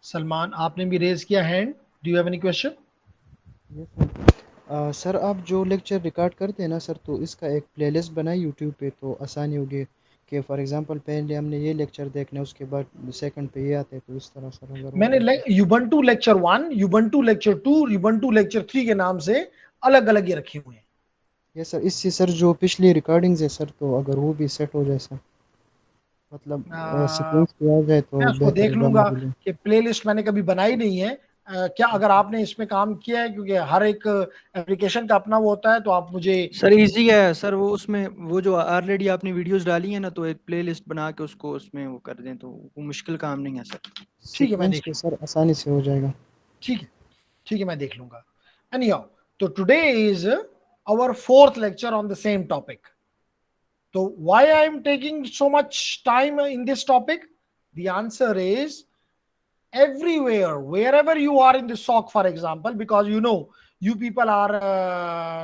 सलमान, आपने भी रेज किया hand. Do you have any question? Yes sir. Sir आप जो लेक्चर रिकॉर्ड करते हैं ना सर, तो इसका एक प्लेलिस्ट बनाई यूट्यूब पे तो आसानी होगी कि फॉर एग्जांपल पहले हमने ये लेक्चर देखना है, उसके बाद सेकंड पे ये आते हैं, तो इस तरह सर अगर हो मैंने तो। युबंटू लेक्चर 1, युबंटू लेक्चर 2, युबंटू लेक्चर 3 के नाम से अलग अलग ये रखे हुए हैं। यस सर, इससे सर जो पिछली रिकॉर्डिंग्स है सर, तो अगर वो भी सेट हो जाए सर, मतलब आ, सीक्वेंस पे आ जाए मैं तो उसको बेहतर देख है लूंगा गाने के लिए। कि प्लेलिस्ट मैंने कभी बनाई नहीं है। क्या अगर आपने इसमें काम किया है, क्योंकि हर एक एप्लीकेशन का अपना वो होता है, तो आप मुझे। सर इजी है सर, वो उसमें वो जो ऑलरेडी आपने वीडियोस डाली है ना, तो एक प्लेलिस्ट बना के उसको उसमें वो कर दें, तो वो मुश्किल काम नहीं है सर। ठीक है, मैं सीक्वेंस देख पे लूंगा। सर आसानी से हो जाएगा। ठीक है, ठीक है, मैं देख लूंगा। एनीहाउ, तो today is our fourth lecture on the same topic. So why I am taking so much time in this topic? The answer is everywhere, wherever you are in the SOC, for example, because you people are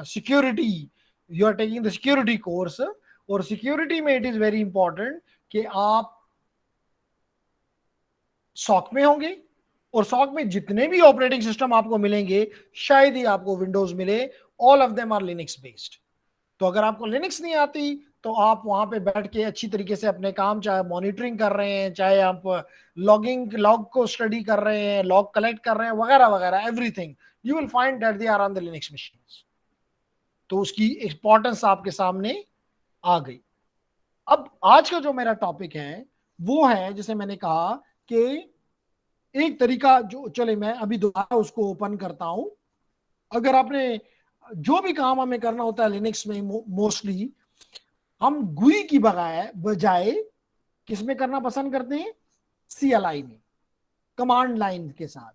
security, you are taking the security course, और security में it is very important कि आप SOC में होंगे, और SOC में जितने भी ऑपरेटिंग सिस्टम आपको मिलेंगे, शायद ही आपको विंडोज मिले, all of them are Linux based. तो अगर आपको लिनक्स नहीं आती, तो आप वहां पे बैठ के अच्छी तरीके से अपने काम, चाहे मॉनिटरिंग कर रहे हैं, चाहे आप लॉग को स्टडी कर रहे हैं, लॉग कलेक्ट कर रहे हैं, वगैरह वगैरह, everything you will find that they are on the Linux machines. तो उसकी इंपॉर्टेंस आपके सामने आ गई। अब आज का जो मेरा टॉपिक है वो है, जैसे मैंने कहा कि एक तरीका, जो चले मैं अभी दोबारा उसको ओपन करता हूं। अगर आपने जो भी काम हमें करना होता है लिनक्स में, मोस्टली हम गुई की बजाय किस में करना पसंद करते हैं? CLI में, कमांड लाइन के साथ।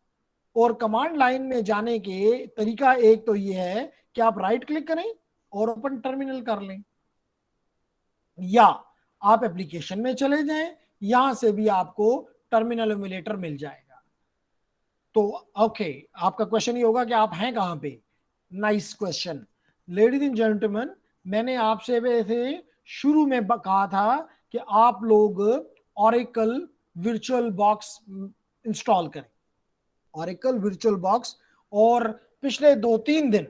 और कमांड लाइन में जाने के तरीका एक तो ये है कि आप राइट क्लिक करें और ओपन टर्मिनल कर लें, या आप एप्लीकेशन में चले जाएं, यहां से भी आपको टर्मिनल एमुलेटर मिल जाएगा। तो ओके, आपका क्वेश्चन ये होगा कि आप हैं कहां पे? Nice question. Ladies and gentleman, मैंने आपसे वैसे शुरू में कहा था कि आप लोग ऑरेकल वर्चुअल बॉक्स इंस्टॉल करें, ऑरेकल वर्चुअल बॉक्स। और पिछले 2-3 दिन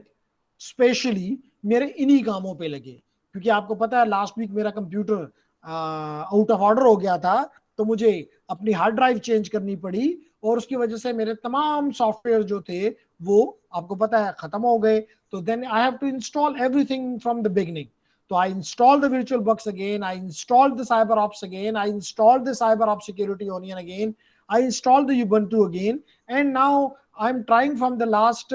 स्पेशली मेरे इन्हीं कामों पे लगे, क्योंकि आपको पता है लास्ट वीक मेरा कंप्यूटर आउट ऑफ ऑर्डर हो गया था, तो मुझे अपनी हार्ड ड्राइव चेंज करनी पड़ी, और उसकी वजह से मेरे तमाम सॉफ्टवेयर जो थे वो आपको पता है खत्म हो गए। तो then I have to install everything from the beginning. So I installed the VirtualBox again. I installed the CyberOps again. I installed the CyberOps Security Onion again. I installed the Ubuntu again, and now I'm trying from the last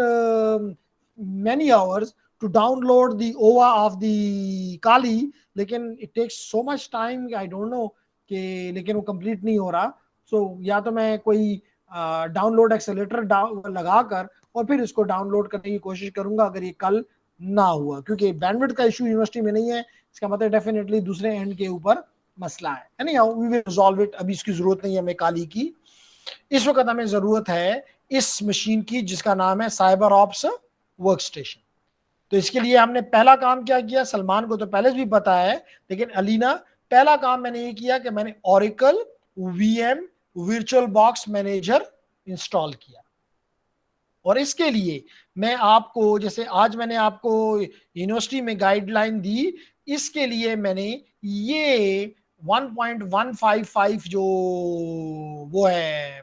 many hours to download the OWA of the Kali. लेकिन it takes so much time, I don't know कि लेकिन वो complete नहीं हो रहा। सो या तो मैं कोई डाउनलोड एक्सेलेटर लगाकर और फिर इसको डाउनलोड करने की कोशिश करूंगा, अगर ये कल ना हुआ, क्योंकि बैंडविड्थ का इशू यूनिवर्सिटी में नहीं है, इसका मतलब डेफिनेटली दूसरे एंड के ऊपर मसला है। Anyhow, we will resolve it. अभी इसकी जरूरत नहीं है हमें काली की, इस वक्त हमें जरूरत है इस मशीन की जिसका नाम है साइबर ऑप्स वर्क स्टेशन। तो इसके लिए हमने पहला काम क्या किया, सलमान को तो पहले भी पता है, लेकिन अलीना, पहला काम मैंने ये किया कि मैंने oracle VM virtual box manager install किया। और इसके लिए मैं आपको, जैसे आज मैंने आपको यूनिवर्सिटी में गाइडलाइन दी, इसके लिए मैंने ये 1.155 जो वो है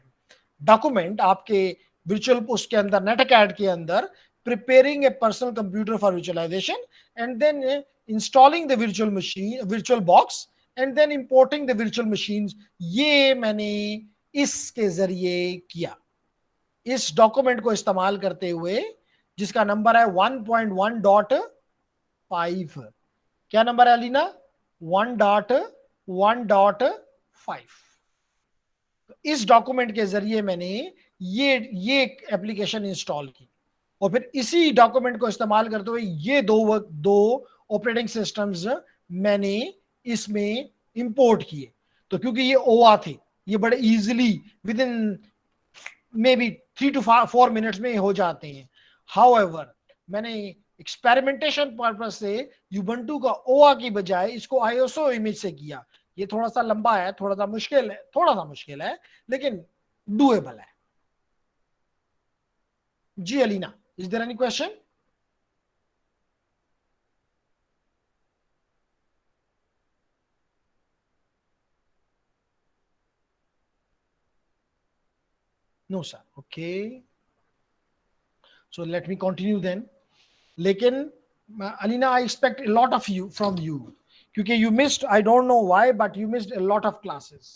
डॉक्यूमेंट आपके वर्चुअल उसके अंदर, नेटकैड के अंदर, preparing a personal computer for virtualization and then installing the virtual machine, virtual box, and then importing the virtual machine, ये मैंने इसके जरिए किया, इस डॉक्यूमेंट को इस्तेमाल करते हुए, जिसका नंबर है 1.1.5। क्या नंबर है अलीना? 1.1.5। इस डॉक्यूमेंट के जरिए मैंने ये एप्लीकेशन इंस्टॉल की, और फिर इसी डॉक्यूमेंट को इस्तेमाल करते हुए ये दो ऑपरेटिंग सिस्टम्स मैंने इसमें इंपोर्ट किए। तो क्योंकि ये ओआ थे, ये बड़े easily with in may be 3 to 4 minutes में हो जाते हैं। हाउएवर, मैंने एक्सपेरिमेंटेशन पर्पज से यूबंटू का ओआ की बजाय इसको आईएसओ इमेज से किया। ये थोड़ा सा लंबा है, थोड़ा सा मुश्किल है, लेकिन डूएबल है। जी Alina, is there any question? No sir, okay, so let me continue then. लेकिन Alina, I expect a lot of you from you, क्योंकि you missed, I don't know why, but you missed a lot of classes.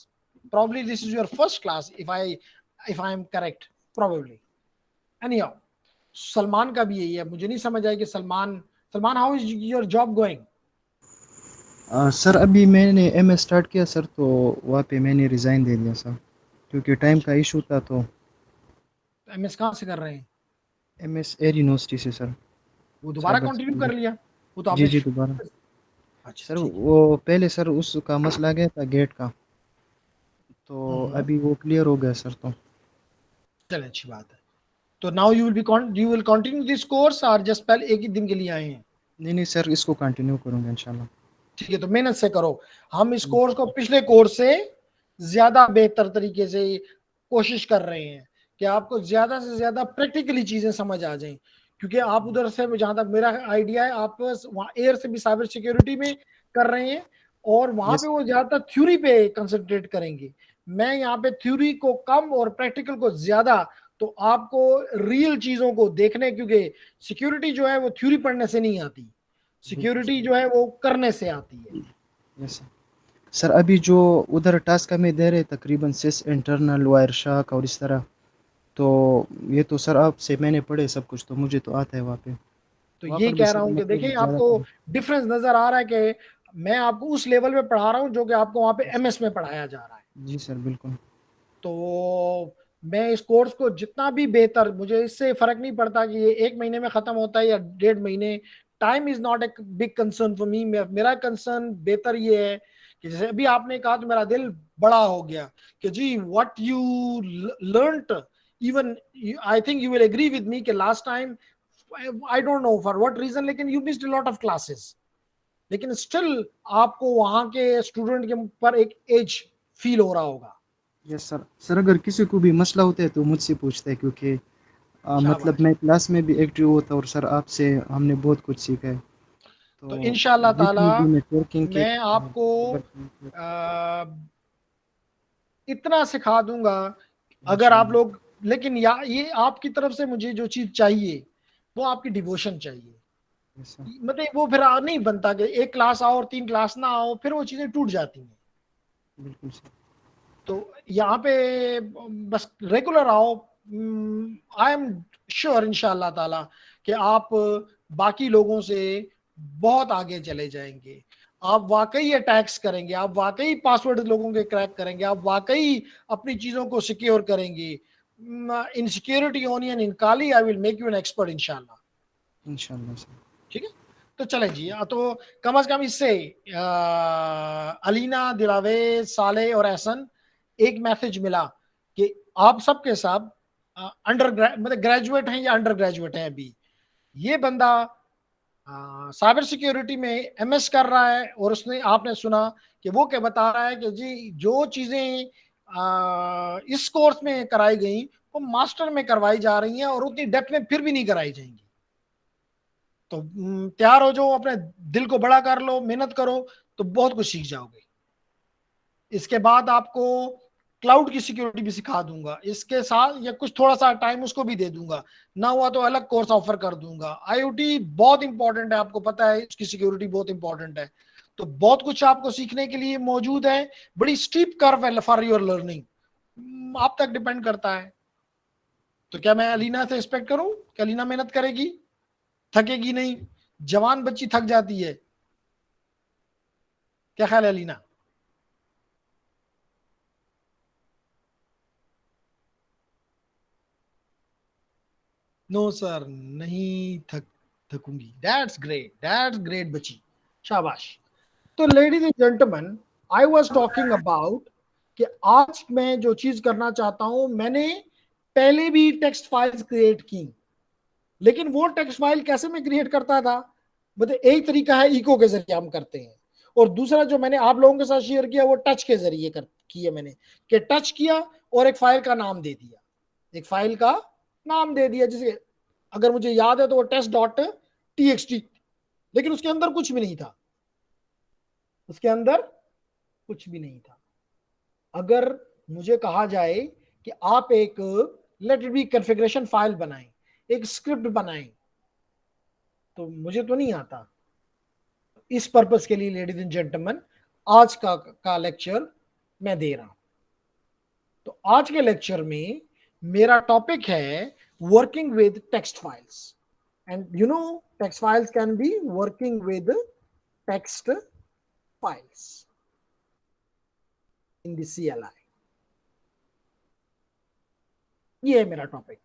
Probably this is your first class, if I am correct, probably. Anyhow, Salman का भी यही है, मुझे नहीं समझ आया कि Salman how is your job going? Sir अभी मैंने एम स्टार्ट किया सर, तो वहाँ पे मैंने रिज़ाइन दे दिया सर, क्योंकि टाइम का इशू था। तो एमएस कहाँ से कर रहे हैं? एम एस एयर यूनिवर्सिटी से सर, वो दोबारा साइबर कंटिन्यू कर सिक्योरिटी। लिया? वो तो जी आपने जी दोबारा। अच्छा, सर ठीक है। वो पहले सर उसका मसला गया था गेट का, तो हम्म, अभी वो क्लियर हो गया सर। तो चलिए, अच्छी बात है। तो now you will continue this course, और जस्ट पहले एक ही दिन के लिए आए हैं? नहीं नहीं सर, इसको कंटिन्यू करूँगा इंशाल्लाह। ठीक है, तो मेहनत से करो। हम इस कोर्स को पिछले कोर्स से ज्यादा बेहतर तरीके से कोशिश कर रहे हैं कि आपको ज्यादा से ज्यादा प्रैक्टिकली चीजें समझ आ जाएं, क्योंकि आप उधर से, जहां तक मेरा आइडिया है, आप वहाँ एयर से भी साइबर सिक्योरिटी में कर रहे हैं, और वहां पे यस। वो ज्यादातर थ्योरी पे कंसंट्रेट करेंगे। मैं यहाँ पे थ्योरी को कम और प्रैक्टिकल को ज्यादा, तो आपको रियल चीजों को देखने, क्योंकि सिक्योरिटी जो है वो थ्योरी पढ़ने से नहीं आती, बिल्कुल सिक्योरिटी जो है वो करने से आती है। Yes sir. सर अभी जो उधर टास्क हमें दे रहे तकरीबन सिस इंटरनल वायर शार्क और इस तरह, तो ये तो सर आपसे मैंने पढ़े सब कुछ, तो मुझे तो आता है वहाँ पे। तो वहाँ ये पर भी कह रहा सर हूं कि मतलब देखिए, ज़्यादा आपको पढ़े। डिफरेंस नजर आ रहा है कि मैं आपको उस लेवल पे पढ़ा रहा हूं जो कि आपको वहां पे एमएस में पढ़ाया जा रहा है। जी सर बिल्कुल। तो मैं इस कोर्स को जितना भी बेहतर, मुझे इससे फर्क नहीं पड़ता कि ये 1 महीने में खत्म होता है या 1.5 महीने, time is not a big concern for me. मेरा कंसर्न बेहतर ये है कि जैसे अभी आपने कहा तो मेरा दिल बड़ा हो गया कि जी what you learned, even I think you will agree with me कि last time, I don't know for what reason, लेकिन you missed a lot of classes, लेकिन स्टिल आपको वहां के स्टूडेंट के पर एक एज फील हो रहा होगा। Yes sir. सर अगर किसी को भी मसला होता है तो मुझसे पूछता है, क्योंकि मतलब शाबाश। मैं क्लास में भी एक्टिव होता हूँ और सर आपसे हमने बहुत कुछ सीखा है। तो तो इंशाल्लाह ताला जितनी भी नेटवर्किंग के मैं आपको इतना सिखा दूंगा, अगर आप इंशाल्लाह। लोग, लेकिन ये आपकी तरफ से मुझे जो चीज चाहिए वो आपकी डिवोशन चाहिए। यस सर मतलब वो फिर नहीं बनता कि एक क्लास आओ और 3 क्लास ना आओ, फिर वो चीजें टूट जाती हैं। बिल्कुल सर। तो यहाँ पे बस रेगुलर आओ। आई एम श्योर इंशाल्लाह ताला कि आप बाकी लोगों से बहुत आगे चले जाएंगे। आप वाकई अटैक्स करेंगे, आप वाकई पासवर्ड लोगों के क्रैक करेंगे, आप वाकई अपनी चीजों को सिक्योर करेंगे। इन security onion in Kali, I will make you an expert इंशाल्लाह। इंशाल्लाह सर। ठीक है, तो चलें जी। तो कम अज कम इससे अलीना, दिलावेज, साले और एहसन एक मैसेज मिला कि आप सबके सब अंडर मतलब ग्रेजुएट हैं या अंडर ग्रेजुएट हैं अभी। ये बंदा साइबर सिक्योरिटी में एमएस कर रहा है, और उसने, आपने सुना कि वो क्या बता रहा है कि जी जो चीजें इस कोर्स में कराई गई वो मास्टर में करवाई जा रही हैं, और उतनी डेप्थ में फिर भी नहीं कराई जाएंगी। तो तैयार हो जाओ, अपने दिल को बड़ा कर लो, मेहनत करो, तो बहुत कुछ सीख जाओगे। इसके बाद आपको क्लाउड की सिक्योरिटी भी सिखा दूंगा इसके साथ, या कुछ थोड़ा सा टाइम उसको भी दे दूंगा, ना हुआ तो अलग कोर्स ऑफर कर दूंगा। आईओटी बहुत इंपॉर्टेंट है, आपको पता है इसकी सिक्योरिटी बहुत इंपॉर्टेंट है। तो बहुत कुछ आपको सीखने के लिए मौजूद है। बड़ी स्टीप कर्व है फॉर योर लर्निंग, आप तक डिपेंड करता है। तो क्या मैं अलीना से एक्सपेक्ट करूं कि अलीना मेहनत करेगी, थकेगी नहीं? जवान बच्ची थक जाती है, क्या ख्याल है अलीना? नो सर, नहीं थकूंगी। दैट्स ग्रेट बच्ची, शाबाश। तो ladies and gentleman, I was talking about कि आज मैं जो चीज करना चाहता हूं, मैंने पहले भी टेक्स्ट फाइल्स क्रिएट की, लेकिन वो टेक्स्ट फाइल कैसे मैं क्रिएट करता था, मतलब एक तरीका है इको के जरिए हम करते हैं, और दूसरा जो मैंने आप लोगों के साथ शेयर किया वो टच के जरिए किया मैंने, कि टच किया और एक फाइल का नाम दे दिया, एक फाइल का नाम दे दिया, जैसे अगर मुझे याद है तो वो test.txt, लेकिन उसके अंदर कुछ भी नहीं था, उसके अंदर कुछ भी नहीं था। अगर मुझे कहा जाए कि आप एक let it be configuration file बनाएं, एक स्क्रिप्ट बनाएं, तो मुझे तो नहीं आता। इस पर्पस के लिए लेडीज एंड जेंटलमैन आज का लेक्चर मैं दे रहा हूं। तो आज के लेक्चर में मेरा टॉपिक है working with text files, and you know text files can be working with text files in the CLI। ये है मेरा टॉपिक।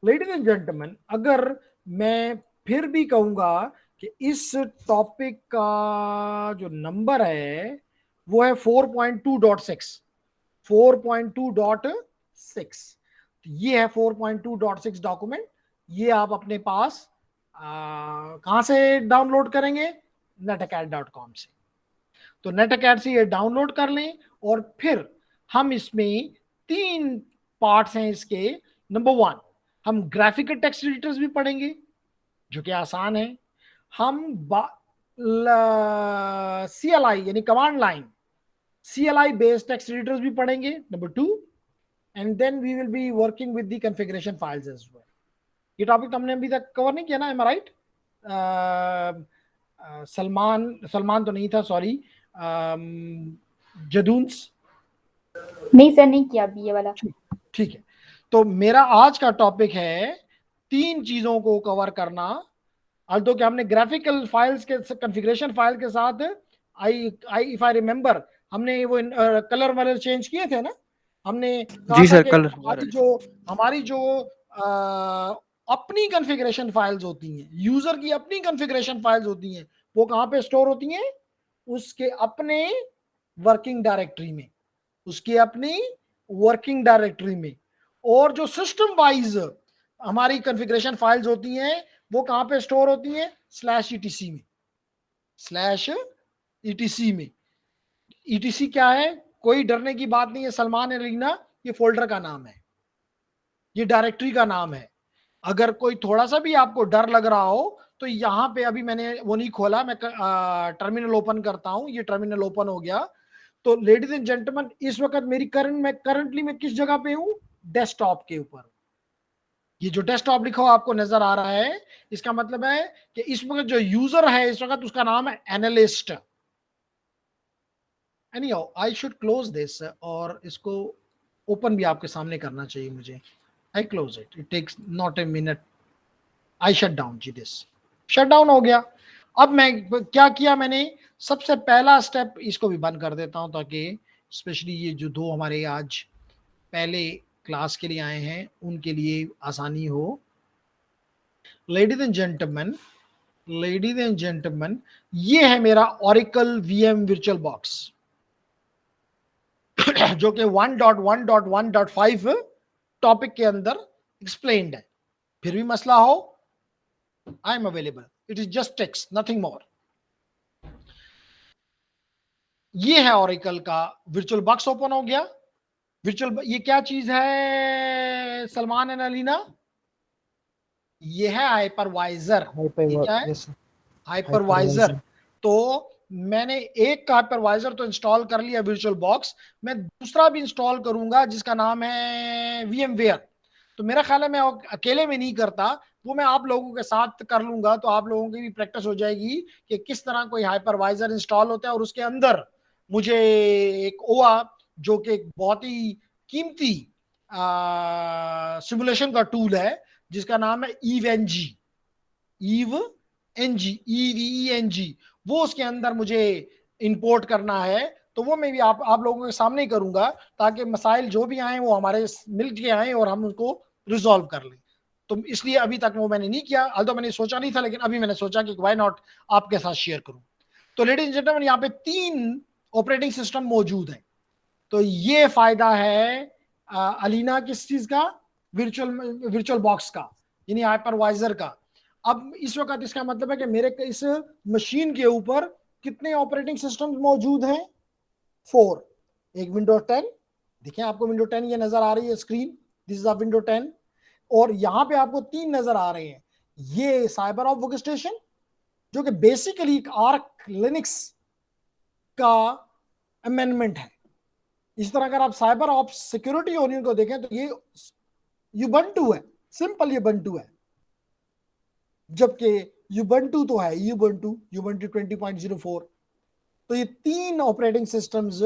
लेडीज एंड जेंटलमैन, अगर मैं फिर भी कहूंगा कि इस टॉपिक का जो नंबर है वो है 4.2.6, 4.2.6। ये है 4.2.6 डॉक्यूमेंट। ये आप अपने पास कहां से डाउनलोड करेंगे? netacad.com से। तो netacad से ये डाउनलोड कर लें, और फिर हम इसमें 3 पार्ट्स हैं इसके। नंबर 1, हम ग्राफिकल टेक्स्ट एडिटर्स भी पढ़ेंगे जो कि आसान है। हम CLI यानी command line CLI based text editors भी पढ़ेंगे, number 2, and then we will be working with the configuration files as well. ये टॉपिक हमने अभी तक कवर नहीं किया ना, एम आई राइट? सलमान तो नहीं था, सॉरी, जदून्स। नहीं सर, नहीं किया अभी ये वाला। ठीक है। तो मेरा आज का टॉपिक है 3 चीजों को कवर करना। अल्दो कि हमने ग्राफिकल फाइल्स के कॉन्फ़िगरेशन फाइल के साथ इफ आई रिमेंबर हमने वो कलर वलर चेंज किए थे ना। हमने कहा जी था सर, कि कलर हमारी जो अपनी कॉन्फ़िगरेशन फाइल्स होती हैं, यूजर की अपनी कॉन्फ़िगरेशन फाइल्स होती हैं, वो कहाँ पे स्टोर होती हैं? उसके अपने वर्किंग डायरेक्टरी में, उसकी अपनी वर्किंग डायरेक्टरी में। और जो सिस्टम वाइज हमारी कॉन्फ़िगरेशन फाइल्स होती हैं वो कहां पे स्टोर होती हैं? /etc में, /etc में। etc क्या है? कोई डरने की बात नहीं है सलमान अलीना, ये फोल्डर का नाम है, ये डायरेक्टरी का नाम है। अगर कोई थोड़ा सा भी आपको डर लग रहा हो तो यहां पे अभी मैंने वो नहीं खोला, मैं टर्मिनल ओपन करता हूं। ये टर्मिनल ओपन हो गया। तो लेडीज एंड जेंटलमैन, इस वक्त मेरी करंटली मैं किस जगह पे हूं? डेस्कटॉप के ऊपर। ये जो डेस्कटॉप लिखा हुआ आपको नजर आ रहा है, इसका मतलब है कि इस वक्त जो यूजर है इस वक्त उसका नाम है analyst. Anyhow I should close this, और इसको ओपन भी आपके सामने करना चाहिए मुझे। I close it, it takes not a minute. I shut down जी, दिस शट डाउन हो गया। अब मैं क्या किया, मैंने सबसे पहला स्टेप, इसको भी बंद कर देता हूं ताकि स्पेशली ये जो 2 हमारे आज पहले क्लास के लिए आए हैं उनके लिए आसानी हो। लेडीज एंड जेंटलमैन, ये है मेरा Oracle VM वर्चुअल बॉक्स जो कि 1.1.1.5 टॉपिक के अंदर एक्सप्लेन्ड है। फिर भी मसला हो, I am available, it is just text, nothing more. ये है Oracle का वर्चुअल बॉक्स ओपन हो गया। ये क्या चीज है सलमान एंड अलीना? ये है हाइपरवाइजर। ये क्या है? हाइपरवाइजर। तो मैंने एक का हाइपरवाइजर तो इंस्टॉल कर लिया वर्चुअल बॉक्स, मैं दूसरा भी इंस्टॉल करूंगा जिसका नाम है VMware। तो मेरा ख्याल है मैं अकेले में नहीं करता, वो मैं आप लोगों के साथ कर लूंगा, तो आप लोगों की भी प्रैक्टिस हो जाएगी कि किस तरह कोई हाइपरवाइजर इंस्टॉल होता है। और उसके अंदर मुझे एक ओआ जो कि एक बहुत ही कीमती सिमुलेशन का टूल है जिसका नाम है EVENG, वो उसके अंदर मुझे इंपोर्ट करना है। तो वो मैं भी आप लोगों के सामने ही करूंगा ताकि मसाइल जो भी आए वो हमारे मिल के आए और हम उनको रिजॉल्व कर लें। तो इसलिए अभी तक वो मैंने नहीं किया, अल्दो मैंने सोचा नहीं था, लेकिन अभी मैंने सोचा कि व्हाई नॉट आपके साथ शेयर करूं। तो लेडीज एंड जेंटलमैन, यहाँ पे 3 ऑपरेटिंग सिस्टम मौजूद है। तो ये फायदा है अलीना किस चीज का? वर्चुअल बॉक्स का, यानी हाइपरवाइजर का। अब इस वक्त इसका मतलब है कि मेरे इस मशीन के ऊपर कितने ऑपरेटिंग सिस्टम मौजूद हैं? 4। एक विंडोज 10, देखिए आपको विंडो 10 ये नजर आ रही है screen, this is a window 10। और यहां पे आपको 3 नजर आ रहे हैं। ये साइबर ऑफ वर्कस्टेशन जो कि बेसिकली एक आर्क लिनक्स का अमेंडमेंट है। इस तरह अगर आप साइबर ऑफ सिक्योरिटी यूनियन को देखें तो ये यूबंटू है, सिंपल यूबंटू है, जबकि यूबंटू तो है यूबंटू 20.04। तो ये 3 ऑपरेटिंग सिस्टम्स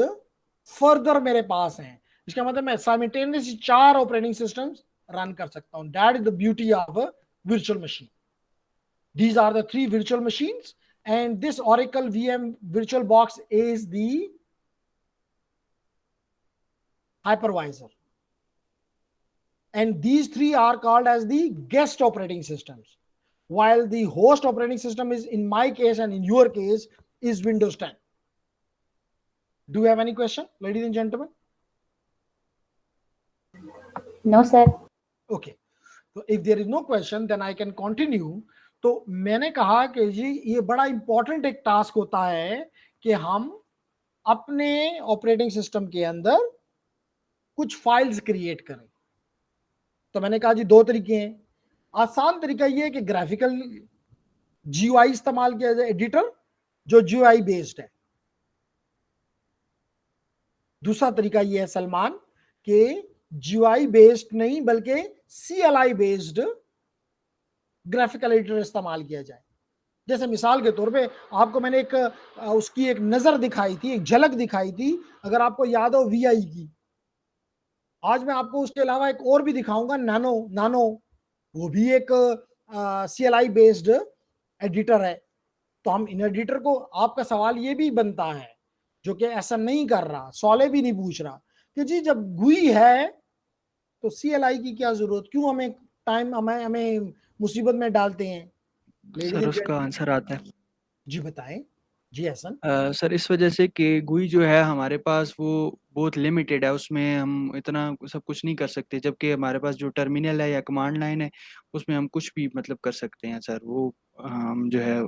फर्दर मेरे पास हैं। इसका मतलब मैं साइमल्टेनियसली 4 ऑपरेटिंग सिस्टम्स रन कर सकता हूं। That is the beauty of a virtual machine. These are the 3 virtual machines, and this Oracle VM VirtualBox is the hypervisor. And these 3 are called as the guest operating systems, while the host operating system is, in my case and in your case, is Windows 10. Do you have any question, ladies and gentlemen? No, sir. Okay. So if there is no question, then I can continue. तो मैंने कहा कि जी ये बड़ा important एक task होता है कि हम अपने ऑपरेटिंग सिस्टम के अंदर कुछ फाइल्स क्रिएट करें। तो मैंने कहा जी 2 तरीके हैं। आसान तरीका ये है कि ग्राफिकल GUI इस्तेमाल किया जाए, एडिटर जो GUI बेस्ड है। दूसरा तरीका ये है सलमान कि GUI बेस्ड नहीं बल्कि CLI बेस्ड ग्राफिकल एडिटर इस्तेमाल किया जाए। जैसे मिसाल के तौर पे आपको मैंने एक उसकी एक नजर दिखाई थी, एक झलक दिखाई थी, अगर आपको याद हो VI की। आज मैं आपको उसके अलावा एक और भी दिखाऊंगा, नानो, वो भी एक CLI बेस्ड एडिटर है। तो हम इन एडिटर को, आपका सवाल ये भी बनता है जो कि ऐसा नहीं कर रहा, सवाल भी नहीं पूछ रहा कि जी जब GUI है तो CLI की क्या जरूरत, क्यों हमें टाइम हमें मुसीबत में डालते हैं। सर उसका आंसर आता है। जी बताएं जी हसन। सर इस वजह से कि GUI जो है हमारे पास वो बहुत लिमिटेड है, उसमें हम इतना सब कुछ नहीं कर सकते, जबकि हमारे पास जो टर्मिनल है या कमांड लाइन है उसमें हम कुछ भी मतलब कर सकते हैं सर। वो हम जो है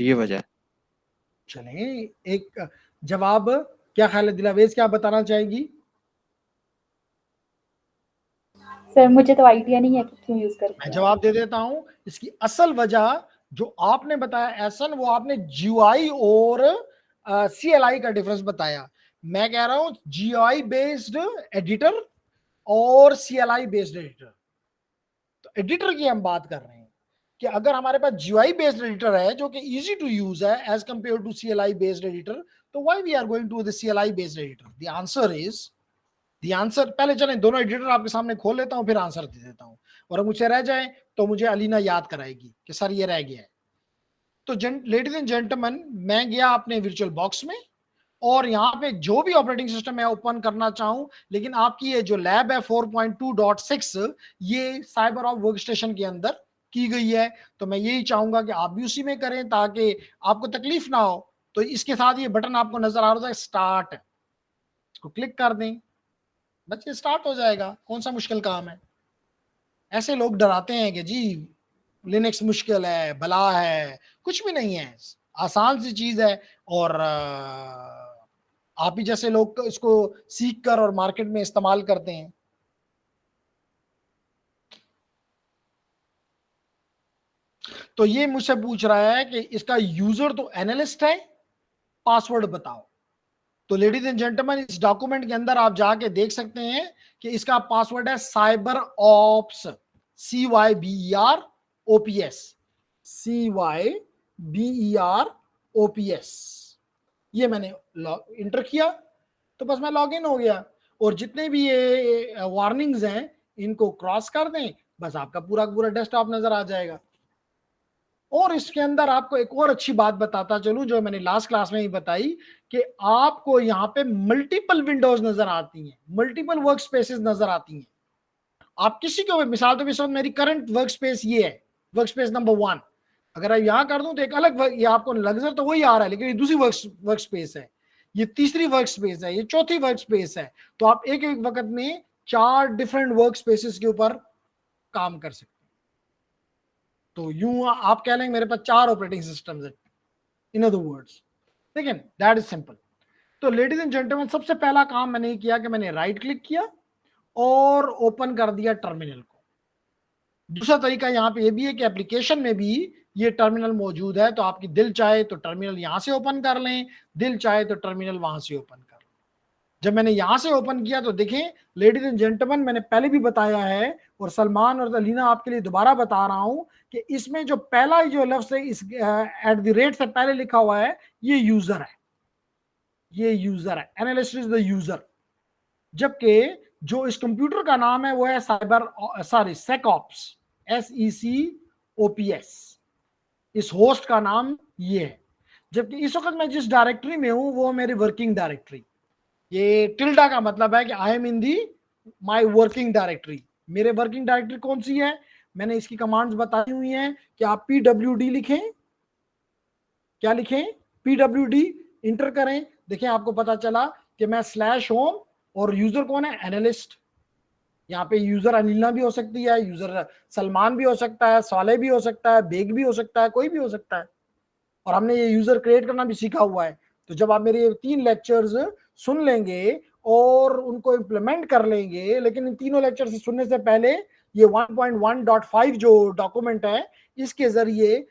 ये वजह है। चलें एक जवाब, क्या ख्याल है दिलावेज, क्या बताना चाहेगी? सर मुझे तो आइडिया नहीं है कि क्यों यूज करते मैं हैं। जवाब दे देता हूं। इसकी असल वजह जो आपने बताया एहसन, वो आपने GUI और CLI का डिफरेंस बताया। मैं कह रहा हूं GUI बेस्ड एडिटर और CLI बेस्ड एडिटर। तो एडिटर की हम बात कर रहे हैं कि अगर हमारे पास GUI बेस्ड एडिटर है जो कि इजी टू यूज है as compare to CLI based editor, तो why we are going to the CLI based editor? The answer is, the answer, पहले चलें दोनों एडिटर आपके सामने खोल लेता हूं फिर आंसर दे देता हूं, और मुझे रह जाए तो मुझे अलीना याद कराएगी कि सर ये रह गया है। तो लेडीज एंड जेंटलमैन, मैं गया अपने वर्चुअल बॉक्स में और यहाँ पे जो भी ऑपरेटिंग सिस्टम मैं ओपन करना चाहूं, लेकिन आपकी ये जो लैब है 4.2.6 ये साइबर ऑफ वर्कस्टेशन के अंदर की गई है। तो मैं यही चाहूंगा कि आप भी उसी में करें ताकि आपको तकलीफ ना हो। तो इसके साथ ये बटन आपको नजर आ रहा है स्टार्ट, इसको क्लिक कर दें, बस ये स्टार्ट हो जाएगा। कौन सा मुश्किल काम है? ऐसे लोग डराते हैं कि जी लिनक्स मुश्किल है, बला है, कुछ भी नहीं है, आसान सी चीज है। और आप ही जैसे लोग इसको सीख कर और मार्केट में इस्तेमाल करते हैं। तो ये मुझसे पूछ रहा है कि इसका यूजर तो एनालिस्ट है, पासवर्ड बताओ। तो लेडीज एंड जेंटलमैन, इस डॉक्यूमेंट के अंदर आप जाके देख सकते हैं कि इसका पासवर्ड है साइबर ऑप्स, CYBEROPS, CYBEROPS। ये मैंने इंटर किया तो बस मैं लॉगिन हो गया। और जितने भी ये वार्निंग्स हैं इनको क्रॉस कर दें, बस आपका पूरा पूरा डेस्कटॉप नजर आ जाएगा। और इसके अंदर आपको एक और अच्छी बात बताता चलूं जो मैंने लास्ट क्लास में ही बताई कि आपको यहाँ पे मल्टीपल विंडोज नजर आती हैं, मल्टीपल वर्क स्पेसेस नजर आती हैं। आप किसी को भी मिसाल तो भी, मेरी करंट वर्क स्पेस ये है, वर्क स्पेस नंबर 1, अगर मैं यहां कर दूं तो एक अलग ये आपको नजर तो वही आ रहा है, लेकिन ये दूसरी वर्क स्पेस है, ये तीसरी वर्क स्पेस है, ये चौथी वर्क स्पेस है। तो आप एक एक वक्त में 4 डिफरेंट वर्क स्पेसेस के ऊपर काम कर सकते हैं। तो यूं आप कह लेंगे मेरे पास 4 ऑपरेटिंग सिस्टम्स है, इन अदर वर्ड्स। ठीक है, दैट इज सिंपल। तो लेडीज एंड जेंटलमैन, सबसे पहला काम मैंने किया कि मैंने राइट क्लिक किया और ओपन कर दिया टर्मिनल को। दूसरा तरीका यहाँ पे ये भी है कि एप्लीकेशन में भी ये टर्मिनल मौजूद है, तो आपकी दिल चाहे तो टर्मिनल यहां से ओपन कर लें, दिल चाहे तो टर्मिनल वहां से ओपन कर लें। जब मैंने यहां से ओपन किया तो देखें लेडीज एंड जेंटलमैन, मैंने पहले भी बताया है और सलमान और अलीना आपके लिए दोबारा बता रहा हूं कि इसमें जो पहला जो लफ्ज है इस @ से पहले लिखा हुआ है, ये यूजर है, ये यूजर है, एनालिस्ट इज द यूजर। जबकि जो इस कंप्यूटर का नाम है वो है सेकऑप्स, SECOPS। इस होस्ट का नाम ये है। जबकि इस वक्त मैं जिस डायरेक्टरी में हूं वो मेरी वर्किंग डायरेक्टरी, ये टिल्डा का मतलब है कि I am in the my working directory. मेरे वर्किंग डायरेक्टरी कौन सी है, मैंने इसकी कमांड्स बताई हुई हैं कि आप PWD लिखें, क्या लिखें, PWD इंटर करें। देखें आपको पता चला कि मैं /होम और यूजर कौन है, एनालिस्ट। यहाँ पे यूजर अनिला भी हो सकती है, यूजर सलमान भी हो सकता है, साले भी हो सकता है, बेग भी हो सकता है, कोई भी हो सकता है। और हमने ये यूजर क्रिएट करना भी सीखा हुआ है। तो जब आप मेरे 3 लेक्चर्स सुन लेंगे और उनको इम्प्लीमेंट कर लेंगे, लेकिन इन तीनों लेक्चर से सुनने से पहले ये 1.1.5 जो डॉक्यूमेंट है, इसके जरिए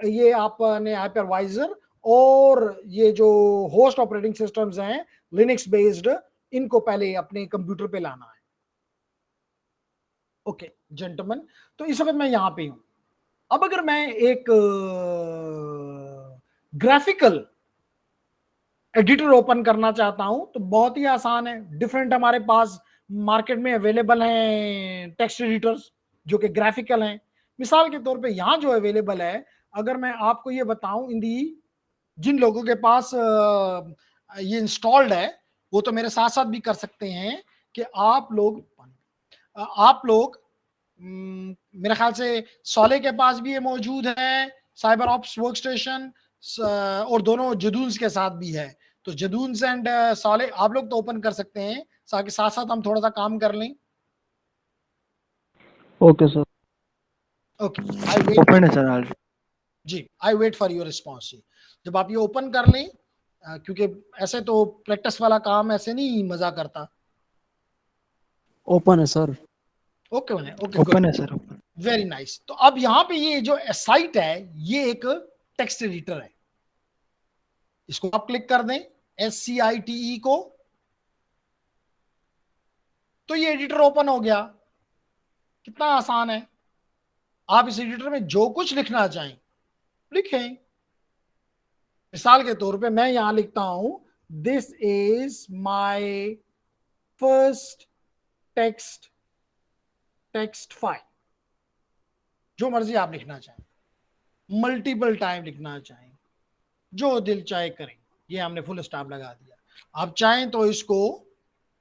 ये आपने हाइपरवाइजर और ये जो होस्ट ऑपरेटिंग सिस्टम्स हैं लिनक्स बेस्ड, इनको पहले अपने कंप्यूटर पे लाना है। ओके जेंटलमैन, तो इस वक्त मैं यहां पे हूं। अब अगर मैं एक ग्राफिकल एडिटर ओपन करना चाहता हूं तो बहुत ही आसान है। डिफरेंट हमारे पास मार्केट में अवेलेबल हैं टेक्स्ट एडिटर्स जो कि ग्राफिकल हैं। मिसाल के तौर पे यहां जो अवेलेबल है, अगर मैं आपको ये बताऊं, इन दी जिन लोगों के पास ये इंस्टॉल्ड है वो तो मेरे साथ साथ भी कर सकते हैं कि आप लोग मेरे ख्याल से सोले के पास भी ये मौजूद है, साइबर ऑप्स वर्क स्टेशन, और दोनों जदून्स के साथ भी है। तो जदून्स एंड सोले आप लोग तो ओपन कर सकते हैं, साथ साथ हम थोड़ा सा काम कर लें। Okay sir. Okay I wait, open है सर ऑलरेडी। जी I wait for your response. जब आप ये ओपन कर लें, क्योंकि ऐसे तो प्रैक्टिस वाला काम ऐसे नहीं मजा करता। ओपन है सर। ओके ओके ओपन है सर, ओपन। Very nice. तो अब यहाँ पे ये जो साइट है ये एक टेक्स्ट एडिटर है, इसको आप क्लिक कर दें SCITE को, तो ये एडिटर ओपन हो गया। कितना आसान है। आप इस एडिटर में जो कुछ लिखना चाहें लिखें। मिसाल के तौर पे मैं यहां लिखता हूं, this is my first text file. जो मर्जी आप लिखना चाहें, मल्टीपल टाइम लिखना चाहें, जो दिल चाहे करें। ये हमने फुल स्टॉप लगा दिया। आप चाहें तो इसको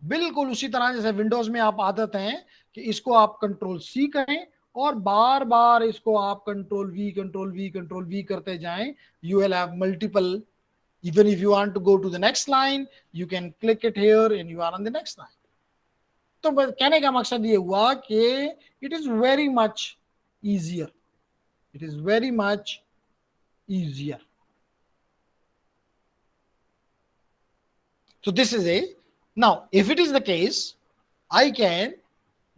बिल्कुल उसी तरह जैसे विंडोज में आप आदत हैं कि इसको आप Ctrl+C करें और बार बार इसको आप Ctrl+V करते जाएं। You will have multiple, even if you want to go to the next line you can click it here and you are on the next line। तो कहने का मकसद ये हुआ कि it is very much easier, it is very much easier। So this is a, now if it is the case I can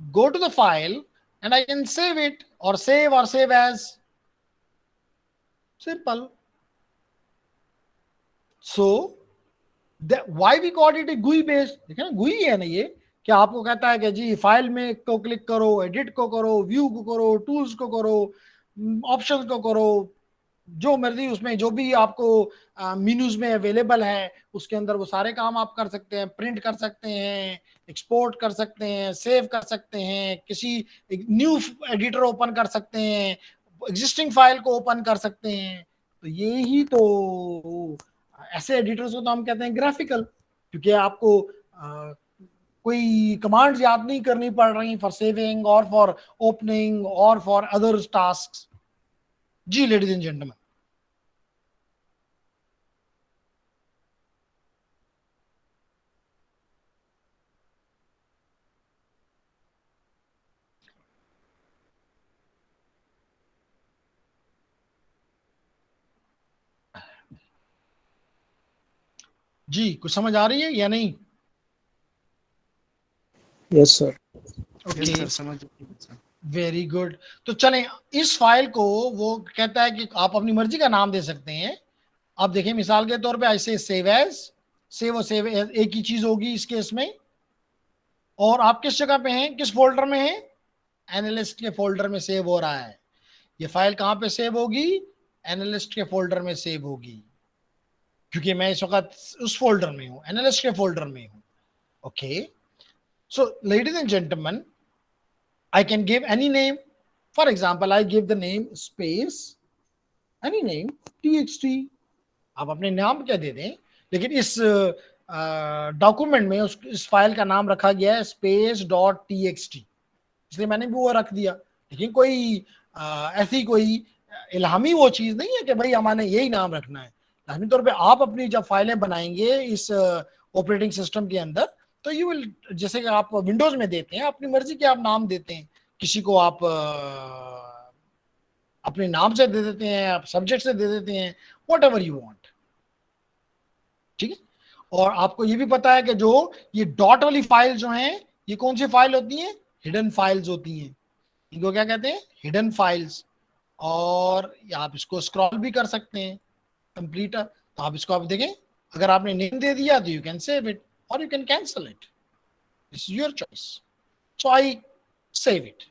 go to the file and I can save it or save as, simple। So why we called it a GUI based, देखें ना GUI है ना ये, कि आपको कहता है कि जी फाइल में को क्लिक करो, एडिट को करो, व्यू को करो, टूल्स को करो, ऑप्शंस को करो, जो मर्जी उसमें जो भी आपको मेन्यूज में अवेलेबल है उसके अंदर वो सारे काम आप कर सकते हैं। प्रिंट कर सकते हैं, एक्सपोर्ट कर सकते हैं, सेव कर सकते हैं, किसी न्यू एडिटर ओपन कर सकते हैं, एग्जिस्टिंग फाइल को ओपन कर सकते हैं। तो ये ही तो ऐसे एडिटर्स को तो हम कहते हैं ग्राफिकल, क्योंकि आपको कोई कमांड्स याद नहीं करनी पड़ रही फॉर सेविंग और फॉर ओपनिंग और फॉर अदर टास्क। जी लेडीज एंड जेंटलमैन, जी कुछ समझ आ रही है या नहीं? Yes sir. Okay yes sir, समझ गया सर। Very good. तो चलें, इस फाइल को वो कहता है कि आप अपनी मर्जी का नाम दे सकते हैं। आप देखें मिसाल के तौर पे ऐसे सेव एज, सेव एज एक ही चीज होगी इस केस में। और आप किस जगह पे हैं, किस फोल्डर में हैं? एनालिस्ट के फोल्डर में सेव हो रहा है। ये फाइल कहां पे सेव होगी? एनालिस्ट के फोल्डर में सेव होगी, क्योंकि मैं इस वक्त उस फोल्डर में हूं, एनालिस्ट के फोल्डर में हूं। Okay, so ladies and gentleman, I can give any name. For example, I give the name space, any name, txt. आप अपने नाम क्या दे दें, लेकिन इस डॉक्यूमेंट में इस फाइल का नाम रखा गया है space.txt, इसलिए मैंने भी वो रख दिया। लेकिन कोई ऐसी कोई इल्हामी वो चीज़ नहीं है कि भाई हमारे यही नाम रखना है। लाजमी तौर पे आप अपनी जब फाइलें बनाएंगे इस ऑपरेटिंग सिस्टम के अंदर, तो यू विल, जैसे कि आप विंडोज में देते हैं अपनी मर्जी के आप नाम देते हैं, किसी को आप अपने नाम से दे देते हैं, आप सब्जेक्ट से दे देते हैं, वॉट एवर यू वॉन्ट। ठीक है। और आपको ये भी पता है कि जो ये डॉट वाली फाइल जो हैं, ये कौन सी फाइल होती हैं? हिडन फाइल्स होती हैं। इनको क्या कहते हैं? Hidden files. और आप इसको स्क्रॉल भी कर सकते हैं कंप्लीट। तो आप इसको आप देखें, अगर आपने नेम दे दिया तो यू कैन सेव इट और you can cancel it, this is your choice. So I save it,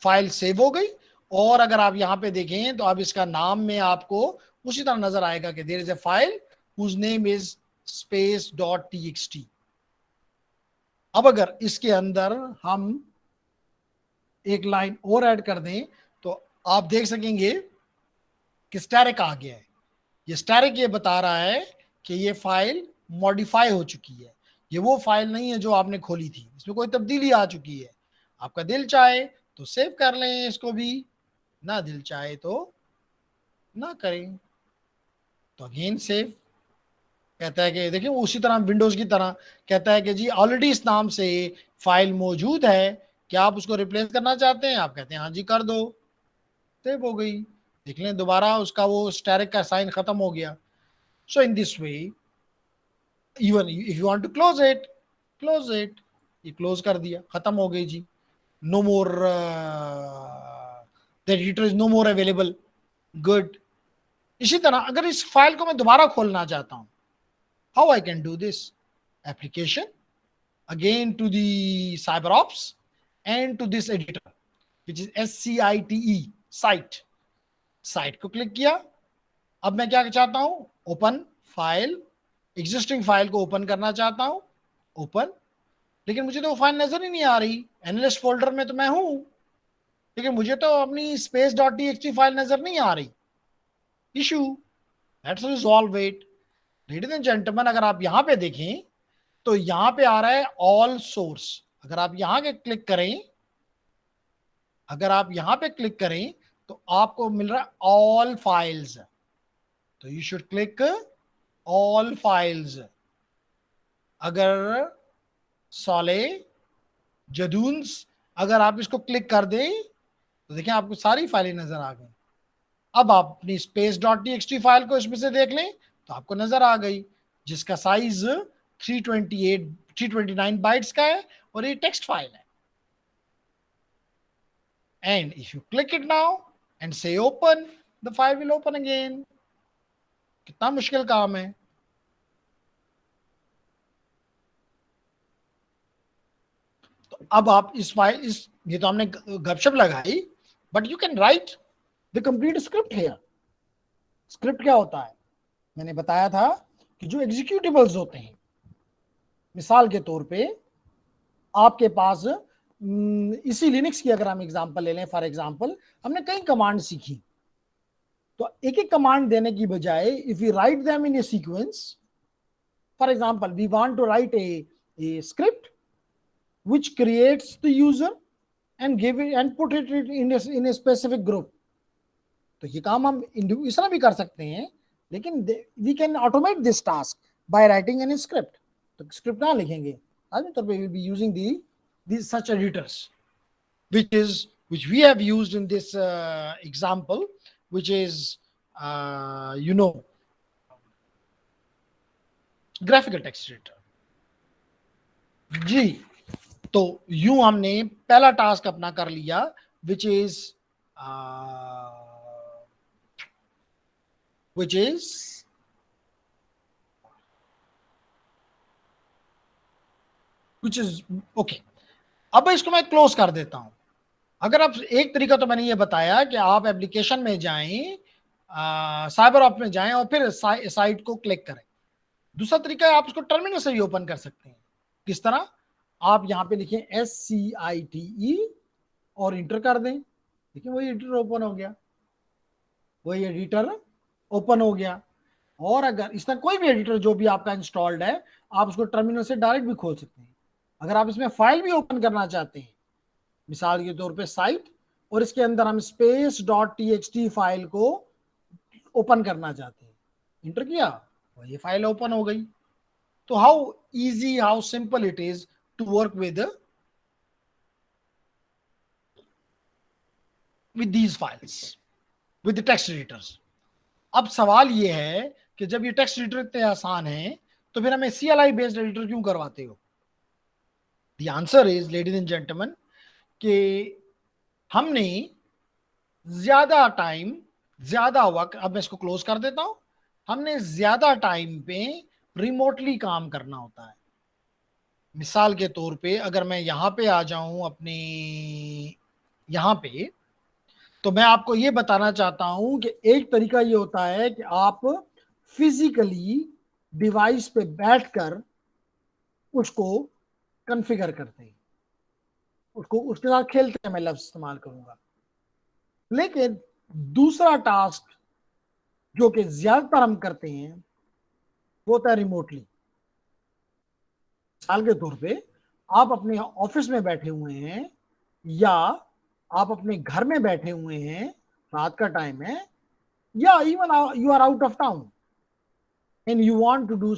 file save हो गई। और अगर आप यहां पे देखें तो अब इसका नाम में आपको उसी तरह नजर आएगा कि there is a file whose name is space.txt। अब अगर इसके अंदर हम एक लाइन और ऐड कर दें तो आप देख सकेंगे कि स्टैरिक आ गया है। ये स्टैरिक ये बता रहा है कि ये फाइल मॉडिफाई हो चुकी है, ये वो फाइल नहीं है जो आपने खोली थी, इसमें कोई तब्दीली आ चुकी है। आपका दिल चाहे तो सेव कर लें इसको भी, ना दिल चाहे तो ना करें। तो अगेन सेव कहता है कि देखिए उसी तरह विंडोज की तरह कहता है कि जी ऑलरेडी इस नाम से फाइल मौजूद है, क्या आप उसको रिप्लेस करना चाहते हैं? आप कहते हैं हाँ जी कर दो, सेव हो गई। देख लें दोबारा उसका वो स्टैरिक का साइन खत्म हो गया। So in this way, even if you want to close it, ये क्लोज कर दिया, खत्म हो गई जी। No more, the editor is no more available. Good. इसी तरह अगर इस फाइल को मैं दोबारा खोलना चाहता हूं, how I can do this? Application, again to the CyberOps and to this editor which is SCITE, site को क्लिक किया। अब मैं क्या चाहता हूं? ओपन फाइल, एग्जिस्टिंग फाइल को ओपन करना चाहता हूं, ओपन। लेकिन मुझे तो वो फाइल नजर ही नहीं आ रही, एनालिस्ट फोल्डर में तो मैं हूं, लेकिन मुझे तो अपनी space.txt फाइल नजर नहीं आ रही। Issue, let's resolve it. Ladies and gentleman, अगर आप यहां पे देखें तो यहां पे आ रहा है ऑल सोर्स। अगर आप यहां के क्लिक करें, अगर आप यहां पे क्लिक करें तो आपको मिल रहा है ऑल फाइल्स। तो you should click all files. अगर सॉले जदून्स, अगर आप इसको क्लिक कर दें तो देखें आपको सारी फाइलें नजर आ गई। अब आप अपनी space.txt फाइल को इसमें से देख लें तो आपको नजर आ गई, जिसका साइज 329 बाइट्स का है और ये टेक्स्ट फाइल है। And if you click it now and say open, the file will open again. कितना मुश्किल काम है। तो अब आप इस फाइल, इस ये तो हमने गपशप लगाई, but you can write the complete script here. Script क्या होता है? मैंने बताया था कि जो एग्जीक्यूटिबल्स होते हैं, मिसाल के तौर पे आपके पास इसी लिनक्स की अगर हम एग्जांपल ले लें, फॉर एग्जांपल हमने कई कमांड सीखी, तो एक एक कमांड देने की बजाय if we write them in a sequence, for example we want to write a script which creates the user and give it and put it in a specific group, तो ये काम हम इस तरह भी कर सकते हैं, लेकिन we can automate this task by writing an script. तो स्क्रिप्ट ना लिखेंगे, आदमी तौर पे will be using these such editors which we have used in this example, which is graphical text editor। जी तो यूं हमने पहला टास्क अपना कर लिया, विच इज ओके। अब इसको मैं क्लोज कर देता हूं। अगर आप, एक तरीका तो मैंने ये बताया कि आप एप्लीकेशन में जाएं, साइबर ऑप में जाएं और फिर साइट को क्लिक करें। दूसरा तरीका है आप उसको टर्मिनल से भी ओपन कर सकते हैं। किस तरह? आप यहां पे लिखें SCITE और इंटर कर दें। देखिए वही एडिटर ओपन हो गया, वही एडिटर ओपन हो गया। और अगर इसमें कोई भी एडिटर जो भी आपका इंस्टॉल्ड है, आप उसको टर्मिनल से डायरेक्ट भी खोल सकते हैं। अगर आप इसमें फाइल भी ओपन करना चाहते हैं, मिसाल के तौर पे साइट, और इसके अंदर हम space.txt फाइल को ओपन करना चाहते हैं, इंटर किया, ये फाइल ओपन हो गई। तो how easy, how simple it is to work with these files with text editors. अब सवाल ये है कि जब ये टेक्स्ट एडिटर इतने आसान है, तो फिर हमें CLI बेस्ड एडिटर क्यों करवाते हो? The answer is, ladies and gentleman, कि हमने ज्यादा टाइम, ज्यादा वक्त, अब मैं इसको क्लोज कर देता हूं, हमने ज्यादा टाइम पे रिमोटली काम करना होता है। मिसाल के तौर पे अगर मैं यहां पे आ जाऊं अपने यहां पे, तो मैं आपको ये बताना चाहता हूं कि एक तरीका ये होता है कि आप फिजिकली डिवाइस पे बैठकर उसको कॉन्फ़िगर करते हैं, उसको उसके साथ खेलते हैं, मैं लफ्ज इस्तेमाल करूंगा। लेकिन दूसरा टास्क जो कि ज्यादातर हम करते हैं वो होता है रिमोटली। मिसाल के तौर पे आप अपने ऑफिस में बैठे हुए हैं, या आप अपने घर में बैठे हुए हैं, रात का टाइम है, या even you are out of town and you want to do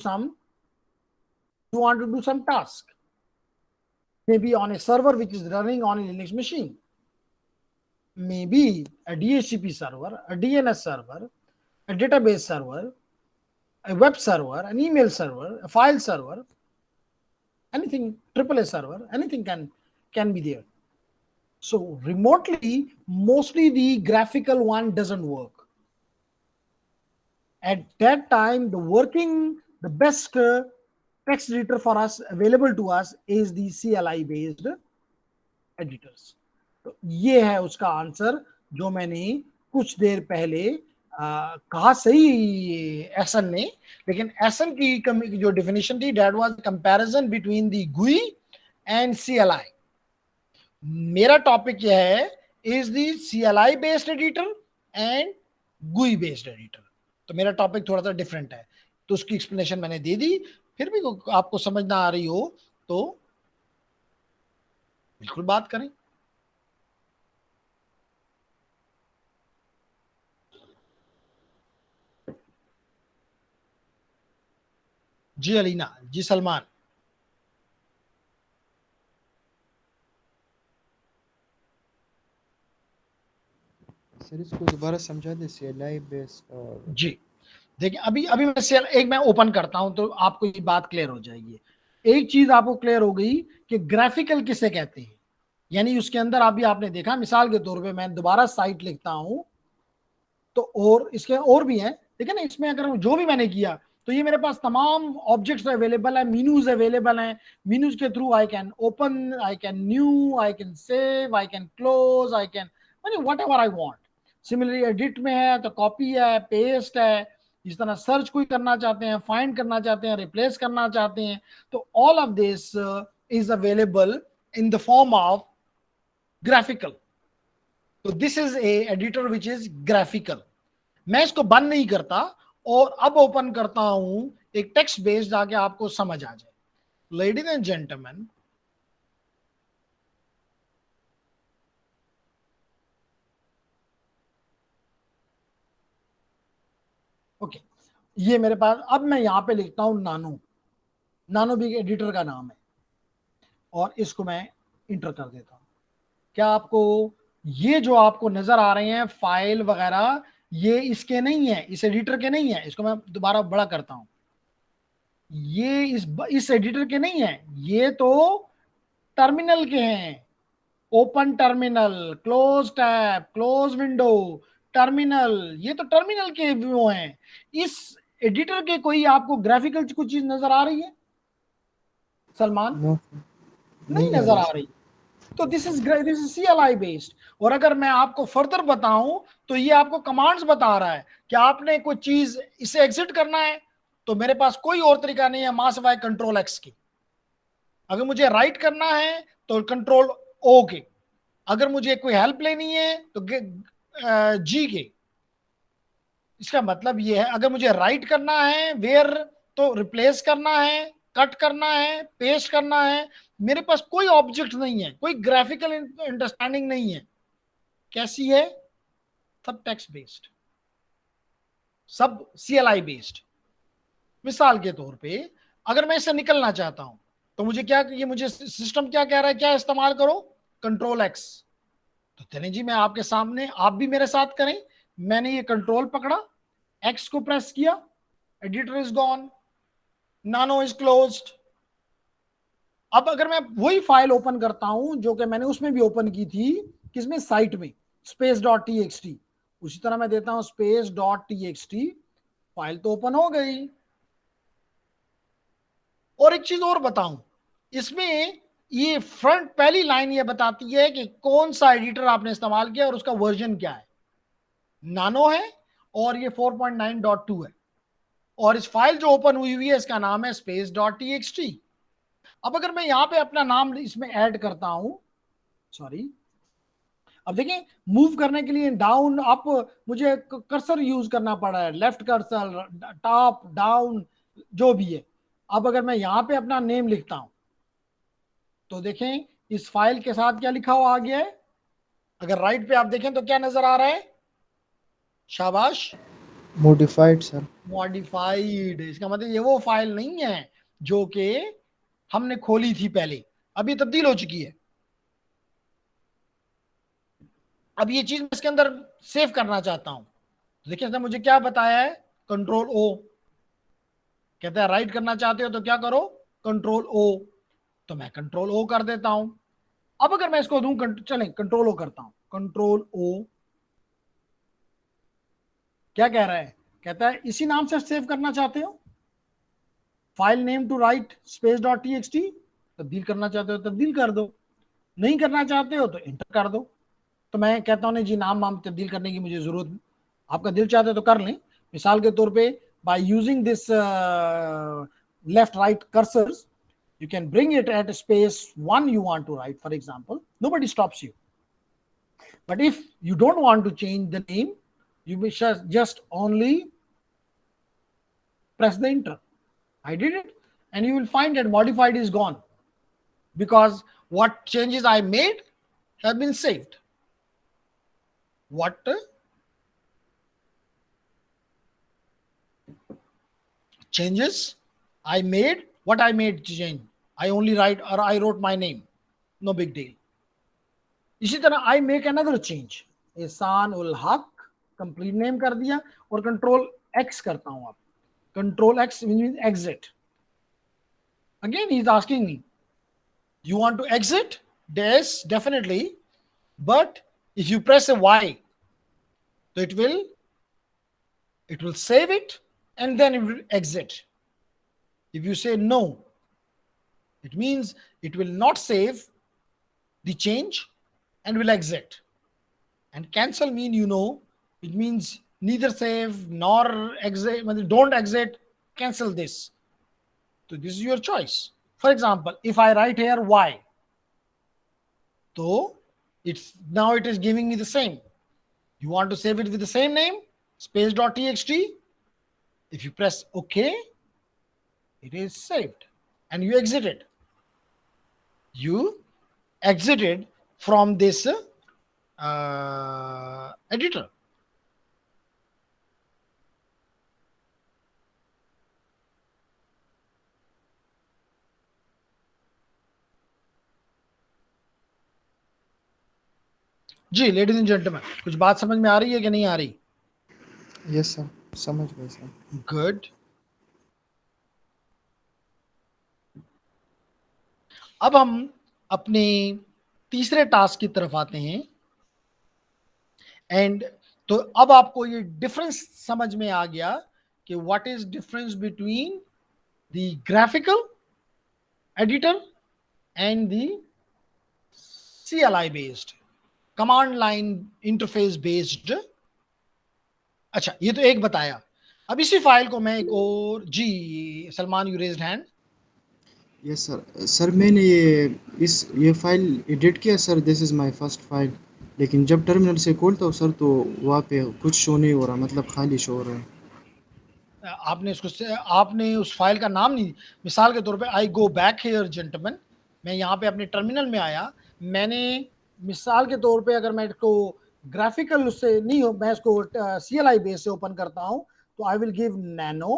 some task, maybe on a server which is running on a Linux machine, maybe a DHCP server, a DNS server, a database server, a web server, an email server, a file server, anything, AAA server, anything can be there. So remotely, mostly the graphical one doesn't work. At that time, the best text editor for us, available to us, is the CLI based editors. तो ये है उसका answer जो मैंने कुछ देर पहले कहा सही एसन ने, लेकिन एसन की जो डेफिनेशन थी, that was comparison between the GUI and CLI। मेरा टॉपिक यह है, is the CLI based editor and GUI based editor. तो मेरा टॉपिक थोड़ा सा डिफरेंट है, तो उसकी एक्सप्लेनेशन मैंने दे दी। फिर भी आपको समझ ना आ रही हो तो बिल्कुल बात करें। जी अलीना, जी सलमान। सर इसको दोबारा समझा दे, CLI बेस्ड और जी देखिए, अभी अभी मैं ओपन करता हूं तो आपको ये बात क्लियर हो जाएगी। एक चीज आपको क्लियर हो गई कि ग्राफिकल किसे कहते हैं, यानी उसके अंदर अभी आपने देखा, मिसाल के तौर पे मैं दोबारा साइट लिखता हूं तो, और इसके और भी हैं, ठीक है ना, इसमें अगर जो भी मैंने किया तो ये मेरे पास तमाम ऑब्जेक्ट्स अवेलेबल है, मेनूज अवेलेबल हैं। मेनूज के through I can open, I can new, I can save, I can close, I can what ever I want. Similarly edit में है तो कॉपी है, पेस्ट है, इस तरह सर्च कोई करना चाहते हैं, फाइंड करना चाहते हैं, रिप्लेस करना चाहते हैं, तो all of this is available in the form of graphical. तो this is a editor which is graphical. मैं इसको बंद नहीं करता और अब ओपन करता हूं एक टेक्स्ट बेस्ड, जाके आपको समझ आ जाए। लेडीज एंड जेंटलमैन, ओके, ये मेरे पास, अब मैं यहां पे लिखता हूं नानो। नानो भी एडिटर का नाम है, और इसको मैं इंटर कर देता हूं। क्या आपको ये जो आपको नजर आ रहे हैं फाइल वगैरह, ये इसके नहीं है, इस एडिटर के नहीं है। इसको मैं दोबारा बड़ा करता हूं, ये इस एडिटर के नहीं है, ये तो टर्मिनल के हैं, open terminal, close tab, close window, terminal, ये तो टर्मिनल के वो हैं। इस एडिटर के कोई आपको ग्राफिकल कुछ चीज नजर आ रही है सलमान? नो नहीं नहीं आ नजर रही आ सर। रही। तो दिस इज CLI बेस्ड। और अगर मैं आपको फर्दर बताऊं तो ये आपको कमांड्स बता रहा है कि आपने कोई चीज इसे एग्जिट करना है, तो मेरे पास कोई और तरीका नहीं है मां सिवाय कंट्रोल एक्स की। अगर मुझे राइट करना है तो कंट्रोल ओ के, अगर मुझे कोई हेल्प लेनी है तो जी के। इसका मतलब ये है अगर मुझे राइट करना है वेयर, तो रिप्लेस करना है, कट करना है, पेस्ट करना है। मेरे पास कोई ऑब्जेक्ट नहीं है, कोई ग्राफिकल अंडरस्टैंडिंग नहीं है। कैसी है? सब टेक्स्ट बेस्ड, सब CLI बेस्ड। मिसाल के तौर पे अगर मैं इससे निकलना चाहता हूं तो मुझे क्या, ये मुझे सिस्टम क्या कह रहा है, क्या इस्तेमाल करो? Control x. तो चलें जी, मैं आपके सामने, आप भी मेरे साथ करें। मैंने ये कंट्रोल पकड़ा, एक्स को प्रेस किया, एडिटर इज गॉन, नानो इज क्लोज्ड। अब अगर मैं वही फाइल ओपन करता हूं जो कि मैंने उसमें भी ओपन की थी, किसमें, साइट में, space.txt, उसी तरह मैं देता हूं space.txt, फाइल तो ओपन हो गई। और एक चीज और बताऊं, इसमें ये फ्रंट पहली लाइन ये बताती है कि कौन सा एडिटर आपने इस्तेमाल किया और उसका वर्जन क्या है। नानो है और ये 4.9.2 है। और इस फाइल जो ओपन हुई है इसका नाम है space.txt। अब अगर मैं यहां पे अपना नाम इसमें ऐड करता हूं, सॉरी, अब देखें मूव करने के लिए डाउन अप मुझे कर्सर यूज करना पड़ा है, लेफ्ट कर्सर, टॉप डाउन, जो भी है। अब अगर मैं यहां पे अपना नेम लिखता हूं तो देखें इस फाइल के साथ क्या लिखा हुआ आ गया है। अगर राइट पे आप देखें तो क्या नजर आ रहा है? शाबाश, मॉडिफाइड सर। मॉडिफाइड। इसका मतलब ये वो फाइल नहीं है जो कि हमने खोली थी पहले, अभी तब्दील हो चुकी है। अब ये चीज मैं इसके अंदर सेव करना चाहता हूं, तो देखिए इसने मुझे क्या बताया है, कंट्रोल ओ। कहता है राइट करना चाहते हो तो क्या करो, कंट्रोल ओ। तो मैं कंट्रोल ओ कर देता हूं। अब अगर मैं इसको दूं, चलें कंट्रोल ओ करता हूं, कंट्रोल ओ, क्या कह रहा है? कहता है इसी नाम से सेव करना चाहते हो, file name to right space.txt, तब्दील करना चाहते हो तब्दील कर दो, नहीं करना चाहते हो तो इंटर कर दो। तो मैं कहता हूं नहीं जी, नाम वाम तब्दील करने की मुझे जरूरत, आपका दिल चाहते हो तो कर लें। मिसाल के तौर पे by using this left right cursors you can bring it at a space one you want to write, for example, nobody stops you. But if you don't want to change the name, you may just only press the enter. I did it, and you will find that modified is gone because what changes I made have been saved. What changes I made, what I made change, I only write or I wrote my name, no big deal. इसी तरह I make another change, एहसान ul Haq, complete name कर दिया, और control x करता हूं। आप control x mean exit. Again he is asking me, you want to exit? Yes, definitely. But if you press a Y, so it will save it and then it will exit. If you say no, it means it will not save the change and will exit. And cancel mean, it means neither save nor exit, don't exit, cancel this. So this is your choice. For example, if I write here Y, so now it is giving me the same. You want to save it with the same name, space.txt. If you press OK, it is saved and you exited. You exited from this editor. जी ladies and gentleman, कुछ बात समझ में आ रही है कि नहीं आ रही? यस सर, समझ गए सर। गुड। अब हम अपने तीसरे टास्क की तरफ आते हैं। एंड तो अब आपको ये डिफरेंस समझ में आ गया कि what is difference between the graphical editor and the CLI based, command line interface based. अच्छा, ये तो एक बताया। अब इसी फाइल को मैं एक और, जी Salman, you raised hand. Yes sir. Sir मैंने ये फाइल एडिट किया sir, this is my first file, लेकिन जब टर्मिनल से खोलता हूँ सर तो वहाँ पे कुछ शो नहीं हो रहा, मतलब खाली शो हो रहा है। आपने उस फाइल का नाम नहीं, मिसाल के तौर पे आई गो बैक हियर जेंटलमैन, मैं यहाँ पे अपने टर्मिनल में आया, मैंने मिसाल के तौर पे अगर मैं इसको ग्राफिकल उससे नहीं हो, मैं इसको CLI बेस से ओपन करता हूँ, तो I will give nano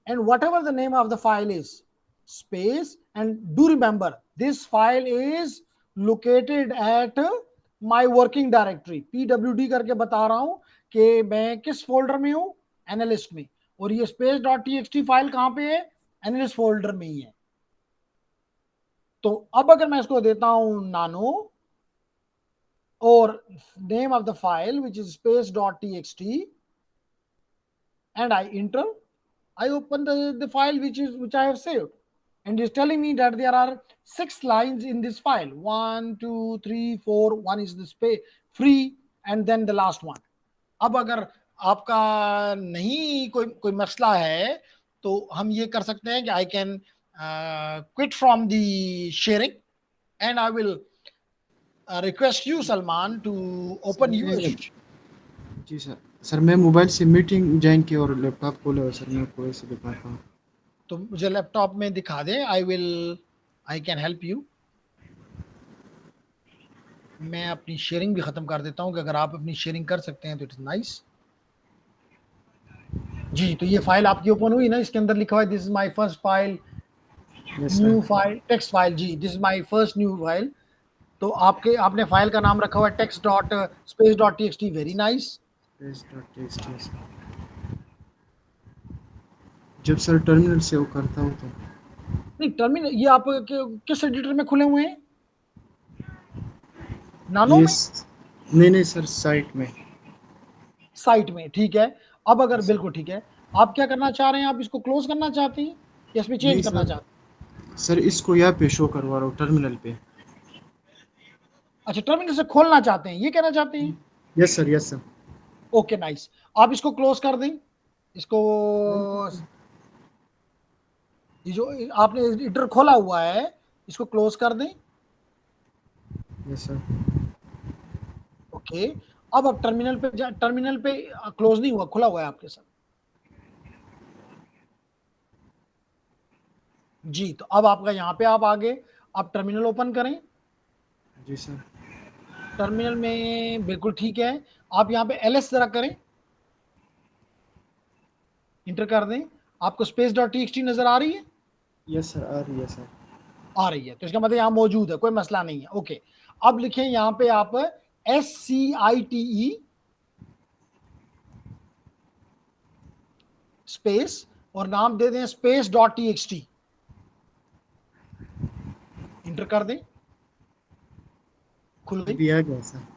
and whatever the name of the file is, space, and do remember this file is located at my working directory, pwd करके बता रहा हूं कि मैं किस फोल्डर में हूं, एनालिस्ट में, और ये space डॉट txt फाइल कहां पे है, एनालिस्ट फोल्डर में ही है। तो अब अगर मैं इसको देता हूं नानो और name of the file which is space dot txt and I enter, I open the file which I have saved, and it's telling me that there are 6 lines in this file. 1, 2, 3, 4. One is the space free, and then the last one. अब अगर आपका नहीं कोई मसला है तो हम ये कर सकते हैं कि I can quit from the sharing, and I will request you, Salman, to open your. जी सर। सर मैं मोबाइल से मीटिंग ज्वाइन की और लैपटॉप खोला है सर, मैं आपको ऐसे दिखाता हूँ। तो मुझे लैपटॉप में दिखा दें, आई कैन हेल्प यू। मैं अपनी शेयरिंग भी खत्म कर देता हूं कि अगर आप अपनी शेयरिंग कर सकते हैं तो इट्स नाइस। जी, तो ये फाइल आपकी ओपन हुई ना, इसके अंदर लिखा हुआ है this is my first file, new file, text file. जी, this is my first new file. तो आपने फाइल का नाम रखा हुआ है text dot space dot TXT. Very nice. जब सर टर्मिनल से वो करता हूँ तो नहीं, टर्मिनल ये आप किस एडिटर में खुले हुए हैं? नानो में? नहीं सर, साइट में। साइट में, ठीक है। अब अगर बिल्कुल ठीक है, आप क्या करना चाह रहे हैं? आप इसको क्लोज करना चाहते हैं या इसमें चेंज करना चाहते हैं? सर इसको यहाँ पे शो करवा रहा हूँ टर्मिनल पे। अच्छा, टर्मिनल से खोलना चाहते हैं, ये कहना चाहते हैं? Yes sir, yes sir. Okay, nice. आप इसको क्लोज कर दें, इसको, ये जो आपने एडिटर खोला हुआ है इसको क्लोज कर दें। Yes sir. ओके, अब टर्मिनल पे क्लोज नहीं हुआ, खुला हुआ है आपके साथ। जी, तो अब आपका यहाँ पे आप आगे, आप टर्मिनल ओपन करें। जी सर। टर्मिनल में बिल्कुल ठीक है। आप यहाँ पे ls जरा करें, इंटर कर दें। आपको स्पेस डॉट टीएक्सटी नजर आ रही है? यस सर, आ रही है सर। आ रही है, तो इसका मतलब यहाँ मौजूद है, कोई मसला नहीं है। ओके, अब लिखें यहाँ पे आप SCITE स्पेस और नाम दे दें स्पेस डॉट टीएक्सटी, इंटर कर दें। खुल गई? भी आ गया सर।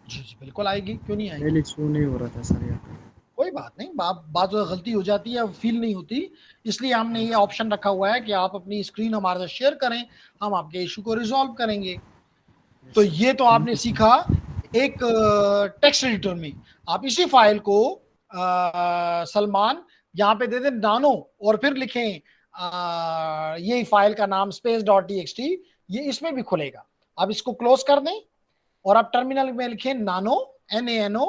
जी जी, बिल्कुल आएगी, क्यों नहीं आएगी? पहले शो नहीं हो रहा था सर यहाँ पे। कोई बात नहीं, बात गलती हो जाती है, फील नहीं होती, इसलिए हमने ये ऑप्शन रखा हुआ है कि आप अपनी स्क्रीन हमारे साथ शेयर करें, हम आपके इशू को रिजॉल्व करेंगे। तो ये तो आपने सीखा एक टेक्स्ट एडिटर में। आप इसी फाइल को सलमान यहाँ पे दे दें नानो और फिर लिखें ये फाइल का नाम स्पेस डॉट टीएक्सटी, ये इसमें भी खुलेगा। आप इसको क्लोज कर दें और आप टर्मिनल में लिखें नानो, NANO,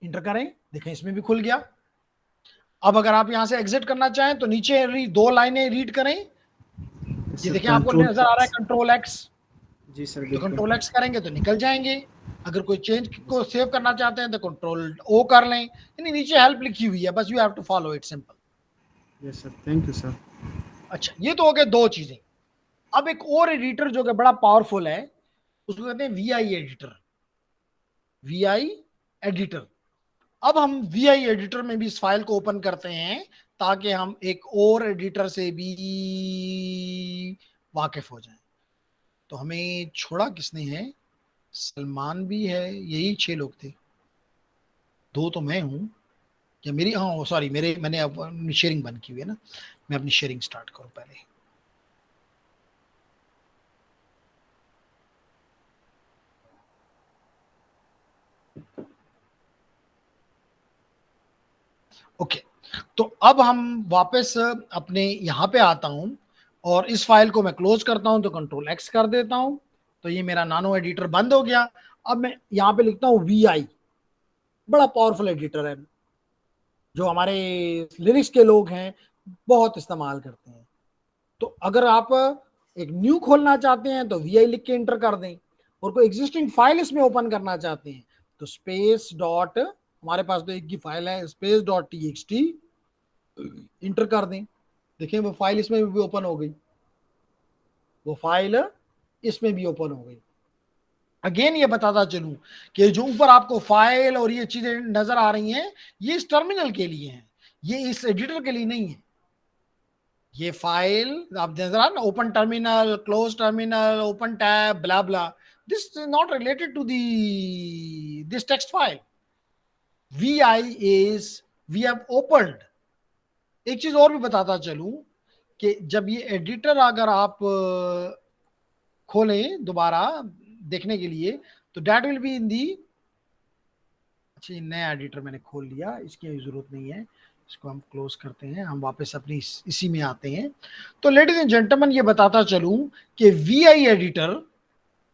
इंटर करें। देखें, इसमें भी खुल गया। अब अगर आप यहां से एग्जिट करना चाहें तो नीचे 2 लाइनें रीड करें। ये देखें, आपको नजर आ रहा है कंट्रोल X। जी सर, तो कंट्रोल X करेंगे तो निकल जाएंगे। अगर कोई चेंज को सेव करना चाहते हैं तो कंट्रोल O कर लें। यानी नीचे हेल्प लिखी हुई है, बस you have to follow it, simple. Yes sir, thank you sir. अच्छा, ये तो हो गए 2 चीजें। अब एक और एडिटर जो कि बड़ा पावरफुल है, उसको कहते हैं VI एडिटर। VI एडिटर अब हम VI एडिटर में भी इस फाइल को ओपन करते हैं ताकि हम एक और एडिटर से भी वाकिफ हो जाएं। तो हमें छोड़ा किसने है? सलमान भी है, यही 6 लोग थे, 2 तो मैं हूं, या मेरी, हाँ सॉरी, मैंने अपनी शेयरिंग बंद की हुई है ना, मैं अपनी शेयरिंग स्टार्ट करूं पहले। ओके, तो अब हम वापस अपने यहाँ पे आता हूं और इस फाइल को मैं क्लोज करता हूं, तो कंट्रोल X कर देता हूं, तो ये मेरा नानो एडिटर बंद हो गया। अब मैं यहाँ पे लिखता हूं VI, बड़ा पावरफुल एडिटर है जो हमारे लिनक्स के लोग हैं बहुत इस्तेमाल करते हैं। तो अगर आप एक न्यू खोलना चाहते हैं तो VI लिख के इंटर कर दें, और कोई एग्जिस्टिंग फाइल इसमें ओपन करना चाहते हैं तो स्पेस डॉट, हमारे पास तो एक ही फाइल है, स्पेस डॉट TXT इंटर कर दें। देखिए वो फाइल इसमें भी ओपन हो गई, वो फाइल इसमें भी ओपन हो गई। अगेन ये बताता चलूं कि जो ऊपर आपको फाइल और ये चीजें नजर आ रही हैं, ये इस टर्मिनल के लिए हैं, ये इस एडिटर के लिए नहीं है। ये फाइल आप नजर आ ना, open terminal, close terminal, open tab, blah blah, this is not related to this text file. VI is we have opened. एक चीज और भी बताता चलूं कि जब ये एडिटर अगर आप खोलें दोबारा देखने के लिए, तो दैट विल बी इन दी, अच्छा ये नया एडिटर मैंने खोल लिया, इसकी जरूरत नहीं है, इसको हम क्लोज करते हैं, हम वापस अपनी इसी में आते हैं। तो लेडीज एंड जेंटलमैन ये बताता चलूं कि VI एडिटर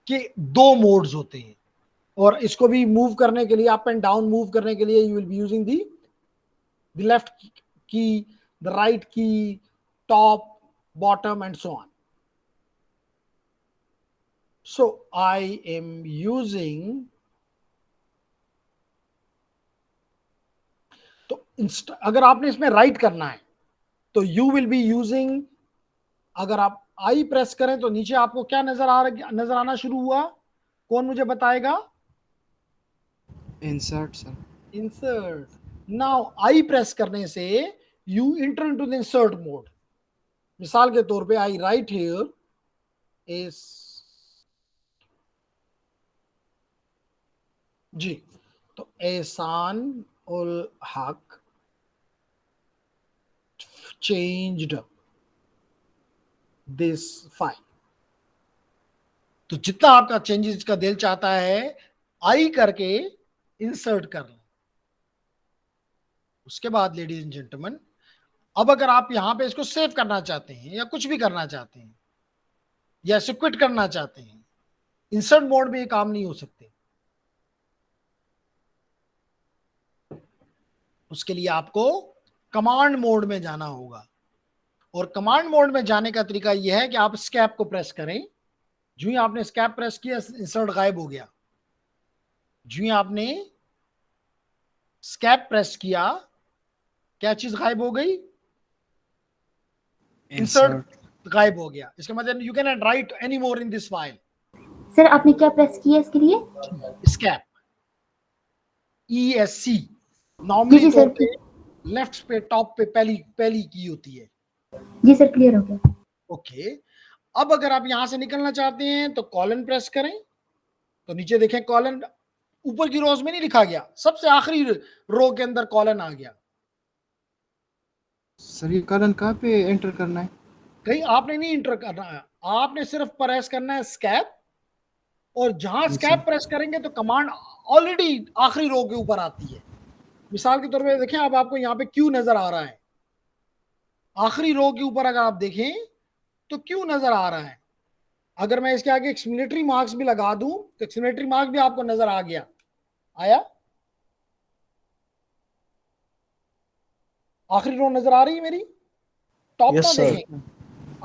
के 2 मोड्स होते हैं, और इसको भी मूव करने के लिए, अप एंड डाउन मूव करने के लिए you will be using the left की, द राइट की, top, bottom and so on. So I am using, तो अगर आपने इसमें राइट करना है तो यू विल बी यूजिंग, अगर आप आई प्रेस करें तो नीचे आपको क्या नजर आना शुरू हुआ? कौन मुझे बताएगा? Insert sir. Insert. Now I press करने से you inter into the insert mode. मिसाल के तौर पे आई राइट हियर इज, जी, तो एहसान ul Haq changed this file. तो जितना आपका चेंजेस का दिल चाहता है, आई करके इंसर्ट कर लें। उसके बाद लेडीज एंड जेंटलमैन, अब अगर आप यहां पे इसको सेव करना चाहते हैं या कुछ भी करना चाहते हैं या इसे क्विट करना चाहते हैं, इंसर्ट मोड में ये काम नहीं हो सकते। उसके लिए आपको कमांड मोड में जाना होगा, और कमांड मोड में जाने का तरीका यह है कि आप स्कैप को प्रेस करें। जो ही आपने स्कैप प्रेस किया, इंसर्ट गायब हो गया। जो ही आपने स्कैप प्रेस किया, क्या चीज गायब हो गई? इंसर्ट गायब हो गया। इसका मतलब you can not right any more in this file. Sir आपने क्या प्रेस किया इसके लिए? स्कैप, ESC जी नॉर्मली जी तौर सर, पे लेफ्ट पे टॉप पे पहली की होती है। जी सर क्लियर हो गया। ओके, अब अगर आप यहां से निकलना चाहते हैं तो कॉलन प्रेस करें, तो नीचे देखें कॉलन ऊपर की रोज में नहीं लिखा गया, सबसे आखिरी रो के अंदर कॉलन आ गया। सर ये कॉलन कहाँ पे एंटर करना है? कहीं आपने नहीं इंटर करना है, आपने सिर्फ प्रेस करना है स्कैप, और जहां जी स्कैप सर। प्रेस करेंगे तो कमांड ऑलरेडी आखिरी रो के ऊपर आती है। मिसाल के तौर पे देखें, अब आपको यहाँ पे क्यू नजर आ रहा है, आखिरी रो के ऊपर अगर आप देखें तो क्यू नजर आ रहा है। अगर मैं इसके आगे एक्सक्लेमेटरी मार्क्स भी लगा दूं तो एक्सक्लेमेटरी मार्क भी आपको नजर आ गया, आया? आखिरी रो नजर आ रही है मेरी? टॉप यस ना सर। देखें,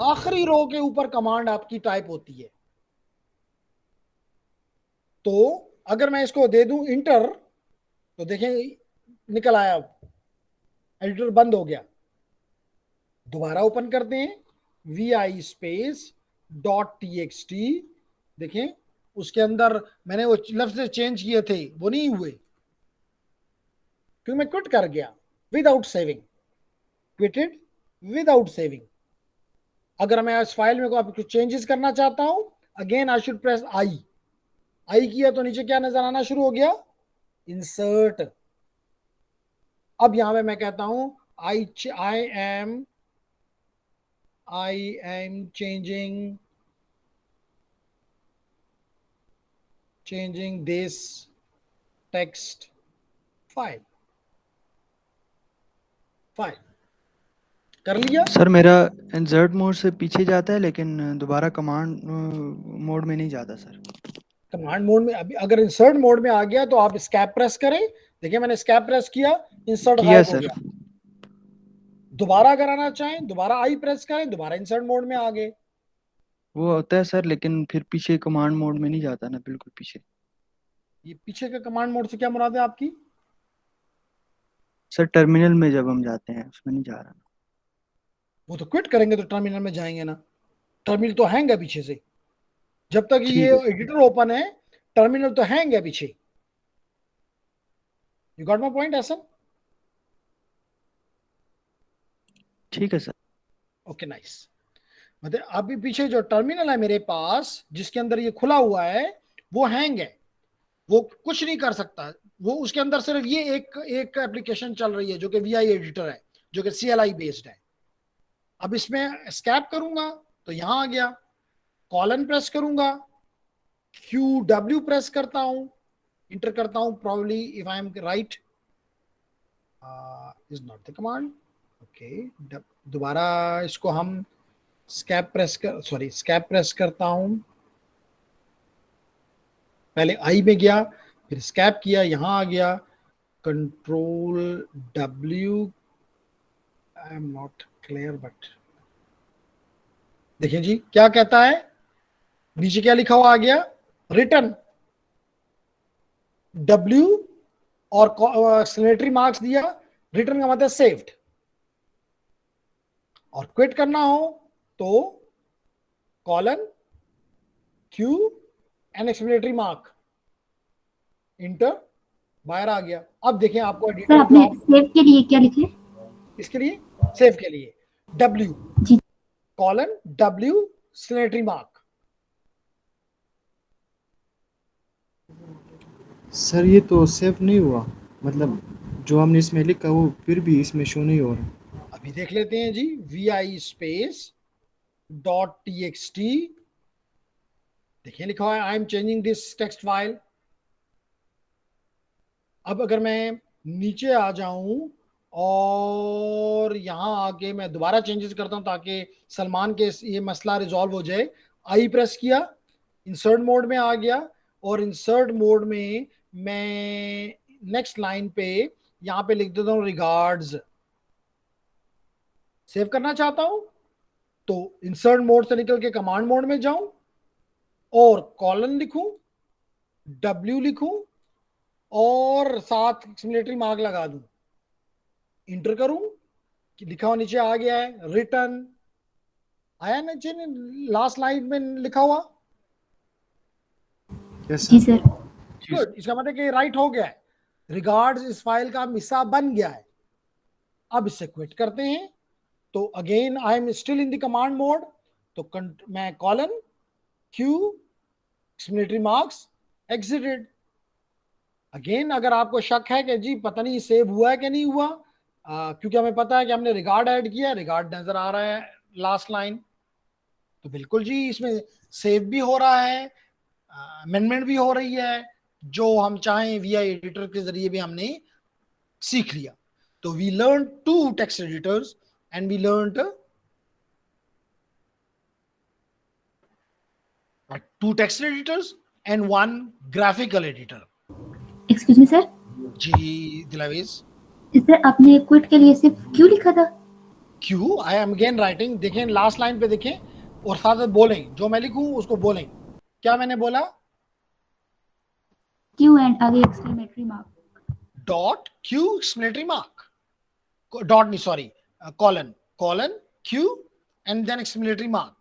आखिरी रो के ऊपर कमांड आपकी टाइप होती है। तो अगर मैं इसको दे दूं इंटर, तो देखें निकल आया, एडिटर बंद हो गया। दोबारा ओपन करते हैं, VI स्पेस डॉट TXT, देखें उसके अंदर मैंने वो लफ्ज चेंज किए थे, वो नहीं हुए। क्योंकि मैं क्विट कर गया without saving, quoted without saving. अगर मैं इस फाइल में कुछ चेंजेस करना चाहता हूं, अगेन आई शुड प्रेस आई किया तो नीचे क्या नजर आना शुरू हो गया, इंसर्ट। अब यहां पे मैं कहता हूं I am changing this text file कर लिया। सर मेरा इंसर्ट मोड से पीछे जाता है लेकिन दोबारा कमांड मोड में नहीं जाता सर। कमांड मोड में अभी अगर इंसर्ट मोड में आ गया तो आप स्कैप प्रेस करें। देखिए मैंने स्कैप प्रेस किया, इंसर्ट किया गायब हो सर। गया। दोबारा अगर आना चाहें दोबारा आई प्रेस करें, दोबारा इंसर्ट मोड में आ गए। वो होता है सर, लेकिन फिर पीछे कमांड मोड में नहीं जाता ना, बिल्कुल पीछे। ये पीछे का कमांड मोड से क्या मुराद है आपकी? सर टर्मिनल में जब हम जाते हैं उसमें नहीं जा रहा। वो तो क्विट करेंगे तो टर्मिनल में जाएंगे ना, टर्मिनल तो हैंग है पीछे से। जब तक ठीक ये है सर। एडिटर ओपन है टर्मिनल तो हैंग है पीछे। यू गॉट माय पॉइंट ऐसा? ठीक है सर। Okay nice. मतलब अभी पीछे जो टर्मिनल है मेरे पास जिसके अंदर ये खुला हुआ है वो हैंग है, वो कुछ नहीं कर सकता। वो उसके अंदर सिर्फ ये एक एप्लीकेशन चल रही है जो कि वीआई एडिटर है, जो कि CLI बेस्ड है। अब इसमें स्कैप करूंगा तो यहां आ गया, कॉलन प्रेस करूंगा, QW प्रेस करता हूं, इंटर करता हूं, probably if I am right is not the command। Okay दोबारा इसको हम स्कैप प्रेस करता हूं। पहले आई में गया, फिर स्कैप किया, यहां आ गया, control W। I am not clear but देखिए जी क्या कहता है, नीचे क्या लिखा हुआ आ गया, रिटर्न W और एक्सक्लेमेटरी मार्क्स दिया, रिटर्न का मतलब सेव्ड। और क्विट करना हो तो colon Q and exclamatory mark, inter, बाहर आ गया। अब देखें आपको सर एडिटर आपने जॉब सेव के लिए क्या लिखे? इसके लिए, सेव के लिए W जी colon W exclamatory mark. Sir ये तो सेव नहीं हुआ, मतलब जो हमने इसमें लिखा वो फिर भी इसमें शो नहीं हो रहा। अभी देख लेते हैं जी, VI स्पेस .txt, देखिए लिखा हुआ है I am changing this text file. अब अगर मैं नीचे आ जाऊं और यहां आके मैं दोबारा चेंजेस करता हूं ताकि सलमान के ये मसला रिजॉल्व हो जाए, आई प्रेस किया, इंसर्ट मोड में आ गया, और इंसर्ट मोड में मैं नेक्स्ट लाइन पे यहां पे लिख देता हूं रिगार्ड्स। सेव करना चाहता हूं तो इंसर्ट मोड से निकल के कमांड मोड में जाऊं और कॉलन लिखूं, W लिखूं और साथ एक्सक्लेमेटरी मार्क लगा दूं, इंटर करूं, लिखा हुआ नीचे आ गया है रिटर्न, आया नीचे लास्ट लाइन में लिखा हुआ। यस जी सर। सर। गुड, इसका मतलब कि राइट हो गया है, रिगार्ड्स इस फाइल का हिस्सा बन गया है। अब इसे क्विट करते हैं तो again I am still in the command mode, तो मैं colon Q exclamatory marks exerted. Again अगर आपको शक है कि जी पता नहीं सेव हुआ है कि नहीं हुआ, क्योंकि हमें पता है कि हमने रिगार्ड ऐड किया, रिगार्ड नजर आ रहा है लास्ट लाइन, तो बिल्कुल जी इसमें सेव भी हो रहा है, अमेंडमेंट भी हो रही है, जो हम चाहें VI एडिटर के जरिए भी हमने सीख लिया। तो we learn 2 text editors and we learn 2 text editors and 1 graphical editor. Excuse me sir. जी दिलावेज। सर आपने क्विट के लिए सिर्फ क्यों लिखा था? Q I am again writing, देखें लास्ट लाइन पे देखें और साथ में बोलें, जो मैं लिखूं उसको बोलें। क्या मैंने बोला? क्यों एंड आगे exclamatory mark. Dot Q exclamatory mark, dot नहीं sorry, colon Q and then exclamatory mark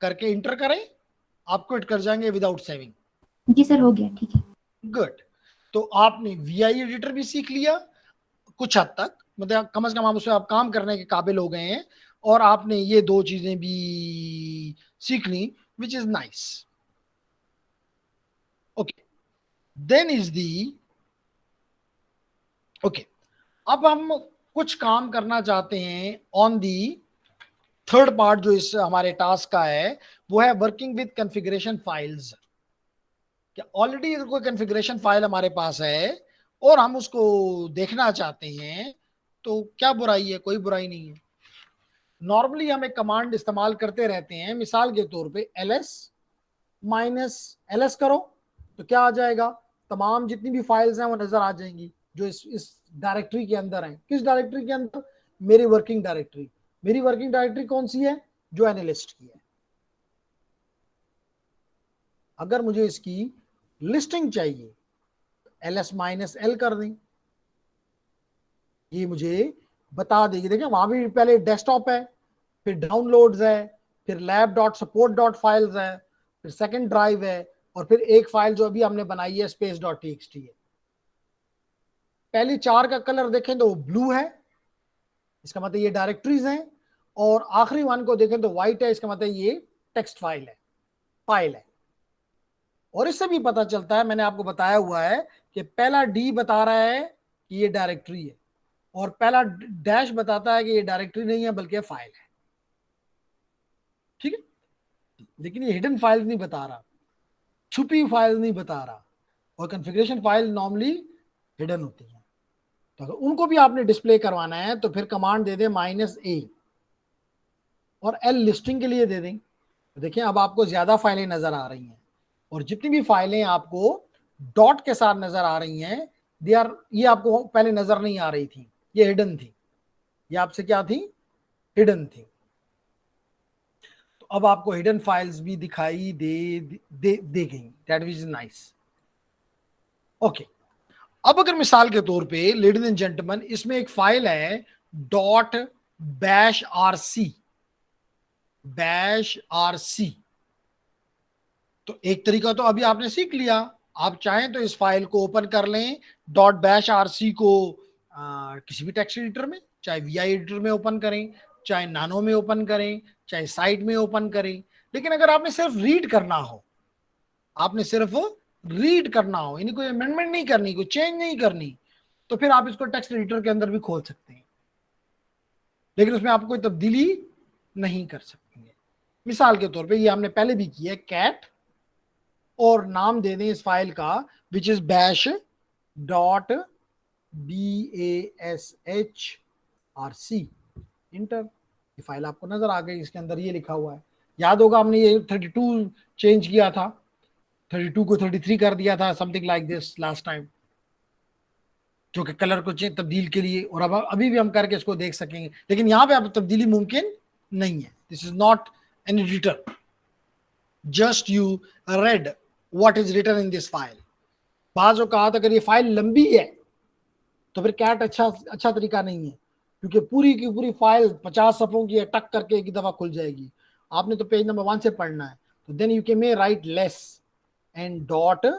करके इंटर करें, आप क्विट कर जाएंगे विदाउट सेविंग। जी सर हो गया, ठीक है। गुड। तो आपने VI एडिटर भी सीख लिया, कुछ हद तक, मतलब कम से कम आप उसमें आप काम करने के काबिल हो गए हैं और आपने ये दो चीजें भी सीख ली, which is nice. Okay, then is the okay, अब हम कुछ काम करना चाहते हैं ऑन दी थर्ड पार्ट जो इस हमारे टास्क का है, वो है वर्किंग विद कॉन्फ़िगरेशन फाइल्स। क्या ऑलरेडी कोई कॉन्फ़िगरेशन फाइल हमारे पास है और हम उसको देखना चाहते हैं, तो क्या बुराई है? कोई बुराई नहीं है। नॉर्मली हम एक कमांड इस्तेमाल करते रहते हैं, मिसाल के तौर पे ls -ls करो तो क्या आ जाएगा? तमाम जितनी भी फाइल्स हैं वो नजर आ जाएंगी जो इस डायरेक्टरी के अंदर हैं। किस डायरेक्टरी के अंदर? मेरी वर्किंग डायरेक्टरी। मेरी वर्किंग डायरेक्टरी कौन सी है? जो एनालिस्ट की है। अगर मुझे इसकी लिस्टिंग चाहिए ls -l कर दें, ये मुझे बता देगी। देखिए वहां भी पहले डेस्कटॉप है, फिर डाउनलोड्स है, फिर lab.support.files है, फिर सेकंड ड्राइव है, और फिर एक फाइल जो अभी हमने बनाई है space.txt है। पहली चार का कलर देखें तो वो ब्लू है, इसका मतलब ये डायरेक्टरीज हैं, और आखिरी वन को देखें तो व्हाइट है, इसका मतलब ये टेक्स्ट फाइल है। और इससे भी पता चलता है, मैंने आपको बताया हुआ है कि पहला डी बता रहा है कि ये डायरेक्टरी है, और पहला डैश बताता है कि ये डायरेक्टरी नहीं है बल्कि फाइल है। ठीक है, लेकिन ये हिडन फाइल नहीं बता रहा, छुपी फाइल नहीं बता रहा, और कॉन्फ़िगरेशन फाइल नॉर्मली हिडन होती है। तो अगर उनको भी आपने डिस्प्ले करवाना है तो फिर कमांड दे दें -a और l लिस्टिंग के लिए दे दें। तो देखिए अब आपको ज्यादा फाइलें नजर आ रही हैं, और जितनी भी फाइलें आपको डॉट के साथ नजर आ रही हैं, ये आपको पहले नजर नहीं आ रही थी, ये हिडन थी। ये आपसे क्या थी? हिडन थी। तो अब आपको हिडन फाइल्स भी दिखाई दे गई। That is nice. ओके, अब अगर मिसाल के तौर पे लेडीज एंड जेंटलमैन, इसमें एक फाइल है .bashrc। तो एक तरीका तो अभी आपने सीख लिया। आप चाहें तो इस फाइल को ओपन कर लें .bashrc को किसी भी टेक्स्ट एडिटर में, चाहे VI एडिटर में ओपन करें, चाहे नानो में ओपन करें, चाहे साइट में ओपन करें। लेकिन अगर आपने सिर्फ रीड करना हो, यानी कोई अमेंडमेंट नहीं करनी, कोई चेंज नहीं करनी, तो फिर आप इसको टेक्स्ट एडिटर के अंदर भी खोल सकते हैं, लेकिन उसमें आप कोई तब्दीली नहीं कर सकते। मिसाल के तौर पे ये हमने पहले भी किया है, कैट, और नाम दे दें इस फाइल का विच इज bash.bashrc। इंटर। ये फाइल आपको नजर आ गई, इसके अंदर ये लिखा हुआ है। याद होगा हमने ये 32 चेंज किया था, 32 को 33 कर दिया था, something like this last time, जो कि कलर को तब्दील के लिए। और अब अभी भी हम करके इसको देख सकेंगे, लेकिन यहाँ पे अब तब्दीली मुमकिन नहीं है। This is not an editor, just you read what is written in this file. बाज़ औक़ात अगर ये फाइल लंबी है तो फिर कैट अच्छा तरीका नहीं है, क्योंकि पूरी की पूरी फाइल 50 सफ़ों की है, टक करके एक दफ़ा खुल जाएगी। आपने तो पेज नंबर 1 से पढ़ना है, तो then you can may write less and .bashrc।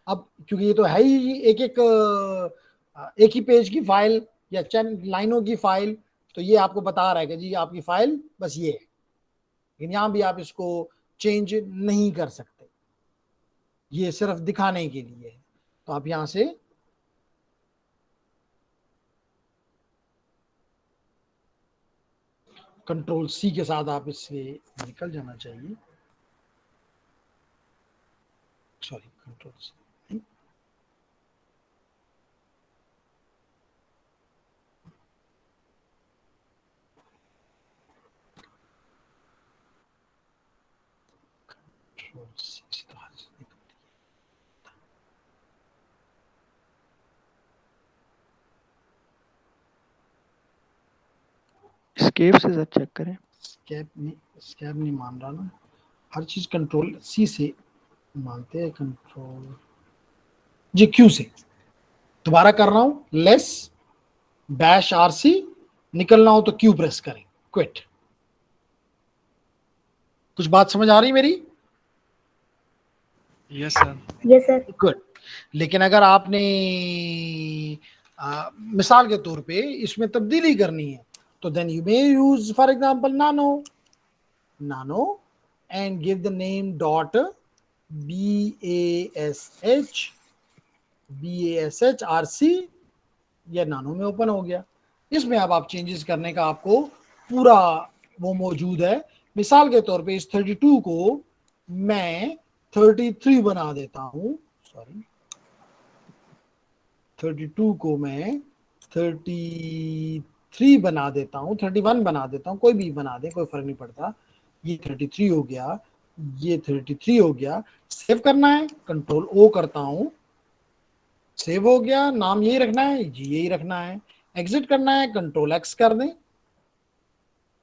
अब क्योंकि ये तो है ही एक ही पेज की फाइल या चंद लाइनों की फाइल, तो ये आपको बता रहा है कि जी आपकी फाइल बस ये है, लेकिन यहाँ भी आप इसको चेंज नहीं कर सकते, ये सिर्फ दिखाने के लिए है। तो आप यहाँ से Ctrl+C के साथ आप इससे निकल जाना चाहिए। सॉरी, Ctrl+C नहीं, Ctrl+C से तो हाथ से निकल दिया। स्केप से सर चेक करें। स्केप नहीं मान रहा ना, हर चीज Ctrl+C से मानते हैं। कंट्रोल जी Q से दोबारा कर रहा हूं, लेस -RC, निकलना हो तो Q प्रेस करें, क्विट। कुछ बात समझ आ रही मेरी? Yes sir. Yes sir. Good. लेकिन अगर आपने मिसाल के तौर पे इसमें तब्दीली करनी है तो then you may use for example nano and give the name dot BASHRC, या नानो में ओपन हो गया। इसमें अब आप चेंजेस करने का आपको पूरा वो मौजूद है। मिसाल के तौर पे इस 32 को मैं 33 बना देता हूं, सॉरी 32 को मैं 33 बना देता हूं, 31 बना देता हूं, कोई भी बना दे, कोई फर्क नहीं पड़ता। ये 33 हो गया, ये 33 हो गया। सेव करना है, कंट्रोल ओ करता हूं, सेव हो गया। नाम यही रखना है जी, यही रखना है। एग्जिट करना है, कंट्रोल एक्स कर दें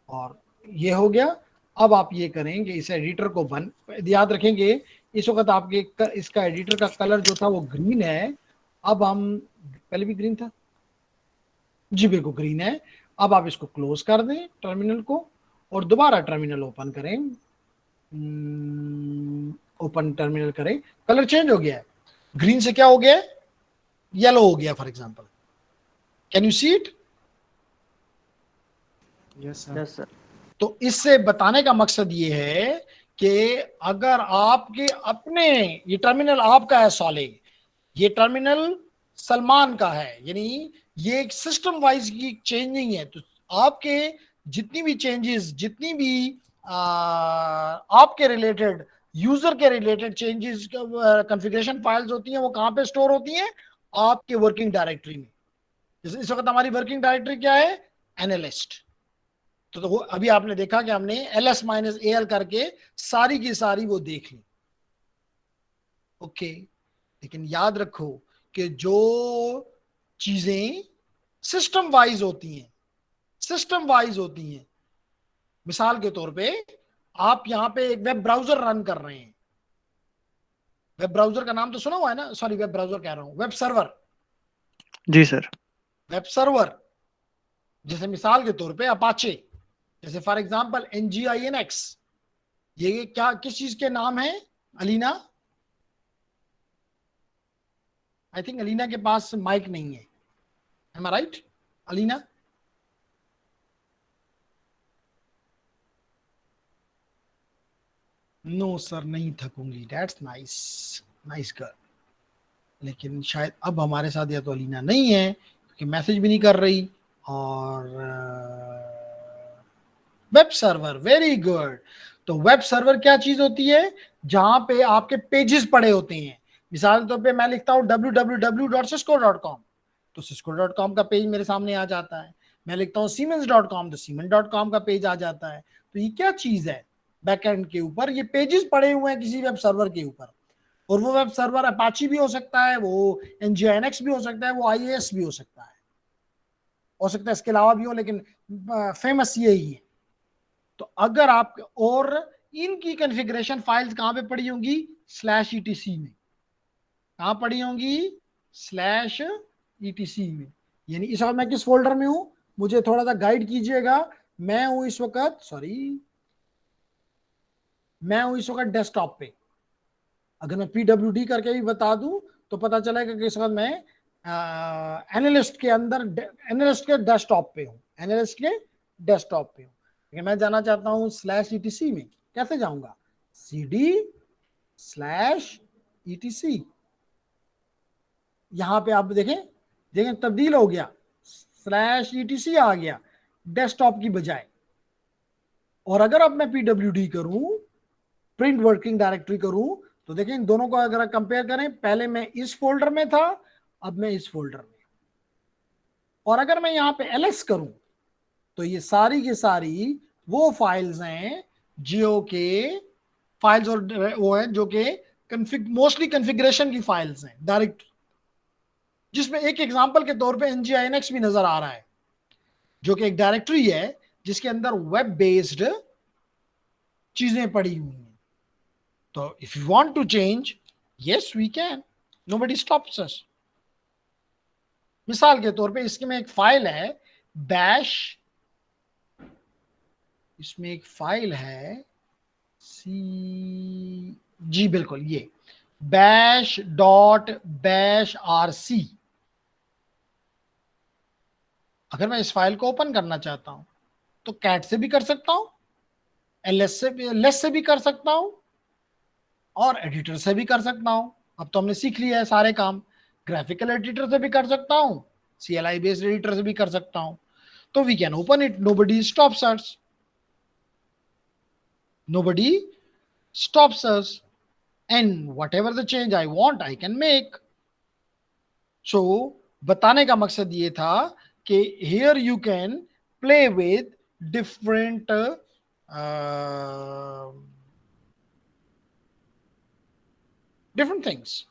और ये हो गया। अब आप ये करेंगे, इस एडिटर को बंद, याद रखेंगे इस वक्त आपके इसका एडिटर का कलर जो था वो ग्रीन है। अब हम, पहले भी ग्रीन था जी, बिल्कुल ग्रीन है। अब आप इसको क्लोज कर दें टर्मिनल को और दोबारा टर्मिनल ओपन करें, ओपन टर्मिनल करें। कलर चेंज हो गया है, ग्रीन से क्या हो गया, येलो हो गया for example. Can you see it? Yes sir. तो इससे बताने का मकसद ये है कि अगर आपके अपने, ये टर्मिनल आपका है सॉलिड, ये टर्मिनल सलमान का है, यानी ये एक सिस्टम वाइज की चेंजिंग है। तो आपके जितनी भी चेंजेस, जितनी भी आपके रिलेटेड, यूजर के रिलेटेड चेंजेस, कॉन्फ़िगरेशन फाइल्स होती हैं, वो कहां पे स्टोर होती हैं? आपके वर्किंग डायरेक्टरी में। जैसे इस वक्त हमारी वर्किंग डायरेक्टरी क्या है? एनालिस्ट। तो वो अभी आपने देखा कि हमने ls-al करके सारी की सारी वो देख ली। ओके, लेकिन याद रखो कि जो चीजें सिस्टम वाइज होती हैं, सिस्टम वाइज होती हैं, मिसाल के तौर पे आप यहां पे एक वेब ब्राउजर रन कर रहे हैं। वेब ब्राउजर का नाम तो सुना हुआ है ना? सॉरी, वेब ब्राउजर कह रहा हूं, वेब सर्वर। जी सर। वेब सर्वर जैसे मिसाल के तौर पे अपाचे, जैसे फॉर एग्जांपल nginx, ये क्या, किस चीज के नाम है? अलीना, आई थिंक अलीना के पास माइक नहीं है, एम आई राइट अलीना? नो सर, नहीं थकूंगी, दैट्स नाइस, नाइस गर्ल। लेकिन शायद अब हमारे साथ या तो अलीना नहीं है क्योंकि मैसेज भी नहीं कर रही, और वेब सर्वर, वेरी गुड। तो वेब सर्वर क्या चीज होती है? जहां पे आपके पेजेस पड़े होते हैं। मिसाल के तौर पे मैं लिखता हूं www.cisco.com, तो cisco.com का पेज मेरे सामने आ जाता है। मैं लिखता हूं siemens.com, तो siemens.com का पेज आ जाता है। तो ये क्या चीज है? बैकएंड के ऊपर ये पेजेस पड़े हुए हैं किसी वेब सर्वर के ऊपर, और वो वेब सर्वर अपाची भी हो सकता है, वो nginx भी हो सकता है, वो IIS भी हो सकता है इसके अलावा भी हो, लेकिन फेमस यही है। तो अगर आप, और इनकी कॉन्फ़िगरेशन फाइल्स कहां पे पड़ी होंगी? /etc में। कहां पड़ी होंगी? /etc में। यानी इस वक्त मैं किस फोल्डर में हूं? मुझे थोड़ा सा गाइड कीजिएगा। मैं हूं इस वक्त, सॉरी, मैं हूं इस वक्त डेस्कटॉप पे। अगर मैं PWD करके भी बता दूं तो पता चलेगा कि इस वक्त मैं एनालिस्ट के अंदर, एनालिस्ट के डेस्कटॉप पे हूं, एनालिस्ट के डेस्कटॉप पे हूं। लेकिन मैं जाना चाहता हूं /etc में। कैसे जाऊंगा? cd/etc। यहां पे आप देखें, देखें तब्दील हो गया, /etc आ गया डेस्कटॉप की बजाय। और अगर अब मैं PWD करूं, प्रिंट वर्किंग डायरेक्टरी करूं, तो देखें इन दोनों को अगर कंपेयर करें, पहले मैं इस फोल्डर में था, अब मैं इस फोल्डर में। और अगर मैं यहां पे ls करूं तो ये सारी की सारी वो फाइल्स हैं जियो के फाइल्स, और वो हैं जो कि मोस्टली कॉन्फ़िगरेशन की फाइल्स हैं डायरेक्ट, जिसमें एक एग्जांपल के तौर पे nginx भी नजर आ रहा है, जो कि एक डायरेक्टरी है जिसके अंदर वेब बेस्ड चीजें पड़ी हुई हैं। तो if you want to change, yes we can, nobody stops us. मिसाल के तौर पे इसके में एक फाइल है बैश, इसमें एक फाइल है सी, जी बिल्कुल, ये bash.bash.rc। अगर मैं इस फाइल को ओपन करना चाहता हूं तो कैट से भी कर सकता हूं, ls से भी कर सकता हूं, और एडिटर से भी कर सकता हूं। अब तो हमने सीख लिया है सारे काम। ग्राफिकल एडिटर से भी कर सकता हूं, CLI बेस्ड एडिटर से भी कर सकता हूं। तो we can open it, nobody stops us, nobody stops us, and whatever the change I want I can make। so बताने का मकसद ये था कि here you can play with different different things।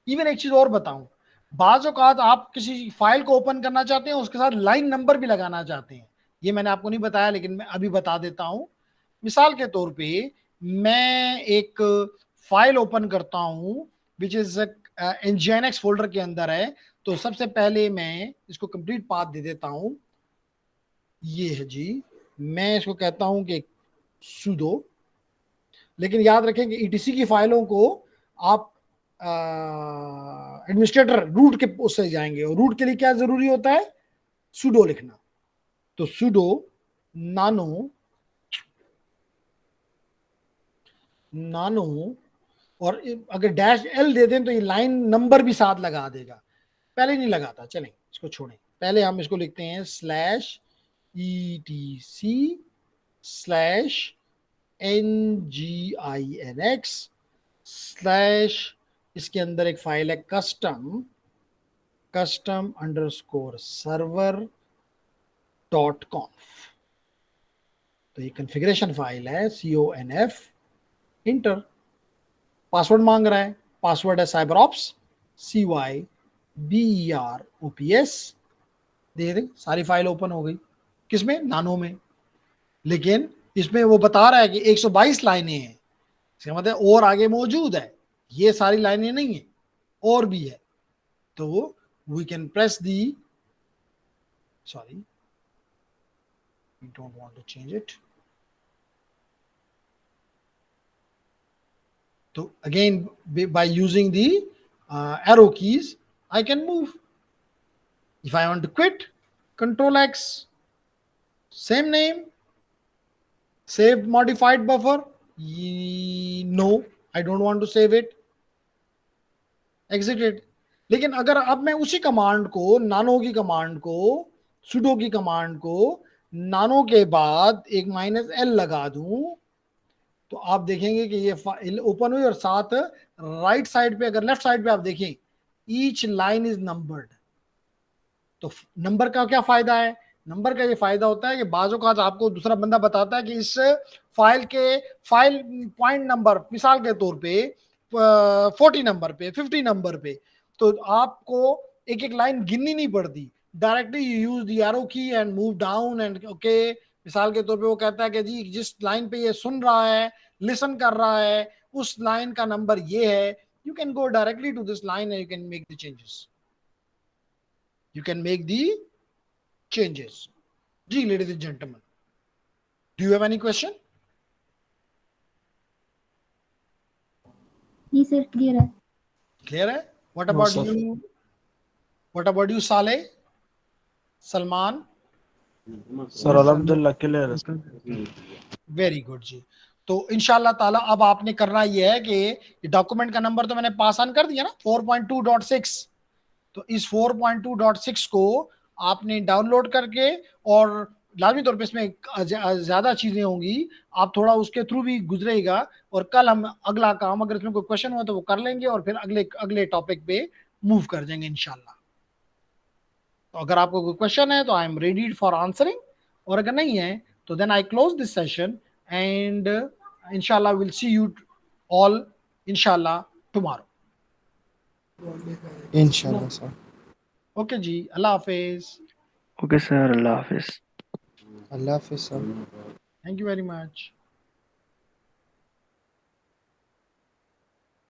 Even एक चीज और बताऊं, बाज़ औक़ात आप किसी फाइल को ओपन करना चाहते हैं, उसके साथ लाइन नंबर भी लगाना चाहते हैं। ये मैंने आपको नहीं बताया, लेकिन मैं अभी बता देता हूं। मिसाल के तौर पे मैं एक फाइल ओपन करता हूं विच इज nginx फोल्डर के अंदर है। तो सबसे पहले मैं इसको कंप्लीट पाथ दे देता हूं। ये है जी, मैं इसको कहता हूं कि sudo, लेकिन याद रखें कि ETC की फाइलों को आप एडमिनिस्ट्रेटर रूट के उससे जाएंगे, और रूट के लिए क्या जरूरी होता है, sudo लिखना। तो sudo nano, और अगर -l दे दें तो ये लाइन नंबर भी साथ लगा देगा। पहले नहीं लगाता, चलें इसको छोड़ें। पहले हम इसको लिखते हैं /etc/nginx/ इसके अंदर एक फाइल है custom_server.conf। तो ये कॉन्फ़िगरेशन फाइल है, conf, इंटर। पासवर्ड मांग रहा है, पासवर्ड है CyberOps, CYBEROPS। दे दें, सारी फाइल ओपन हो गई। किसमें, नानो में। लेकिन इसमें वो बता रहा है कि 122 लाइनें हैं, इसका मतलब और आगे मौजूद है, ये सारी लाइनें नहीं है, और भी है। तो we can press the, sorry we don't want to change it. So again, by using the arrow keys, I can move. If I want to quit, Control X, same name, save modified buffer. No, I don't want to save it. Exit it. लेकिन अगर अब मैं उसी command को, नानो की command को, sudo की कमांड को नानो के बाद एक -l लगा दूं, तो आप देखेंगे कि ये फाइल ओपन हुई, और साथ राइट साइड पे, अगर लेफ्ट साइड पे आप देखें, ईच लाइन इज नंबर्ड। तो नंबर का क्या फायदा है, नंबर का ये फायदा होता है कि बाजों का आपको दूसरा बंदा बताता है कि इस फाइल के फाइल पॉइंट नंबर, मिसाल के तौर पे 40 नंबर पे, 50 नंबर पे, तो आपको एक एक लाइन गिननी नहीं पड़ती, directly you use the arrow key and move down and okay. मिसाल के तौर पे वो कहता है कि जी जिस लाइन पे ये सुन रहा है, लिसन कर रहा है, उस लाइन का नंबर ये है, you can go directly to this line and you can make the changes, you can make the changes। जी ladies and gentlemen, do you have any question? जी सर, क्लियर है। Clear है? What No, about sir. you? What about you, Saleh? Salman? Sir अल्हम्दुलिल्लाह clear है sir. Very good जी। तो इंशाल्लाह ताला अब आपने करना ये है कि डॉक्यूमेंट का नंबर तो मैंने पास ऑन कर दिया ना, 4.2.6। तो इस 4.2.6 को आपने डाउनलोड करके, और लाजमी तौर पे इसमें ज़्यादा चीज़ें होंगी, आप थोड़ा उसके थ्रू भी गुजरेगा, और कल हम अगला काम, अगर इसमें कोई क्वेश्चन हुआ तो वो कर लेंगे, और फिर अगले अगले टॉपिक पे मूव कर जाएंगे इंशाल्लाह। तो अगर आपको कोई क्वेश्चन है तो I am ready for answering, और अगर नहीं है तो then I close this session, and इंशाल्लाह विल सी यू ऑल इंशाल्लाह टुमारो। इंशाल्लाह सर। ओके जी, अल्लाह हाफिज। ओके सर, अल्लाह हाफिज। अल्लाह हाफिज़ sir. Thank you very much.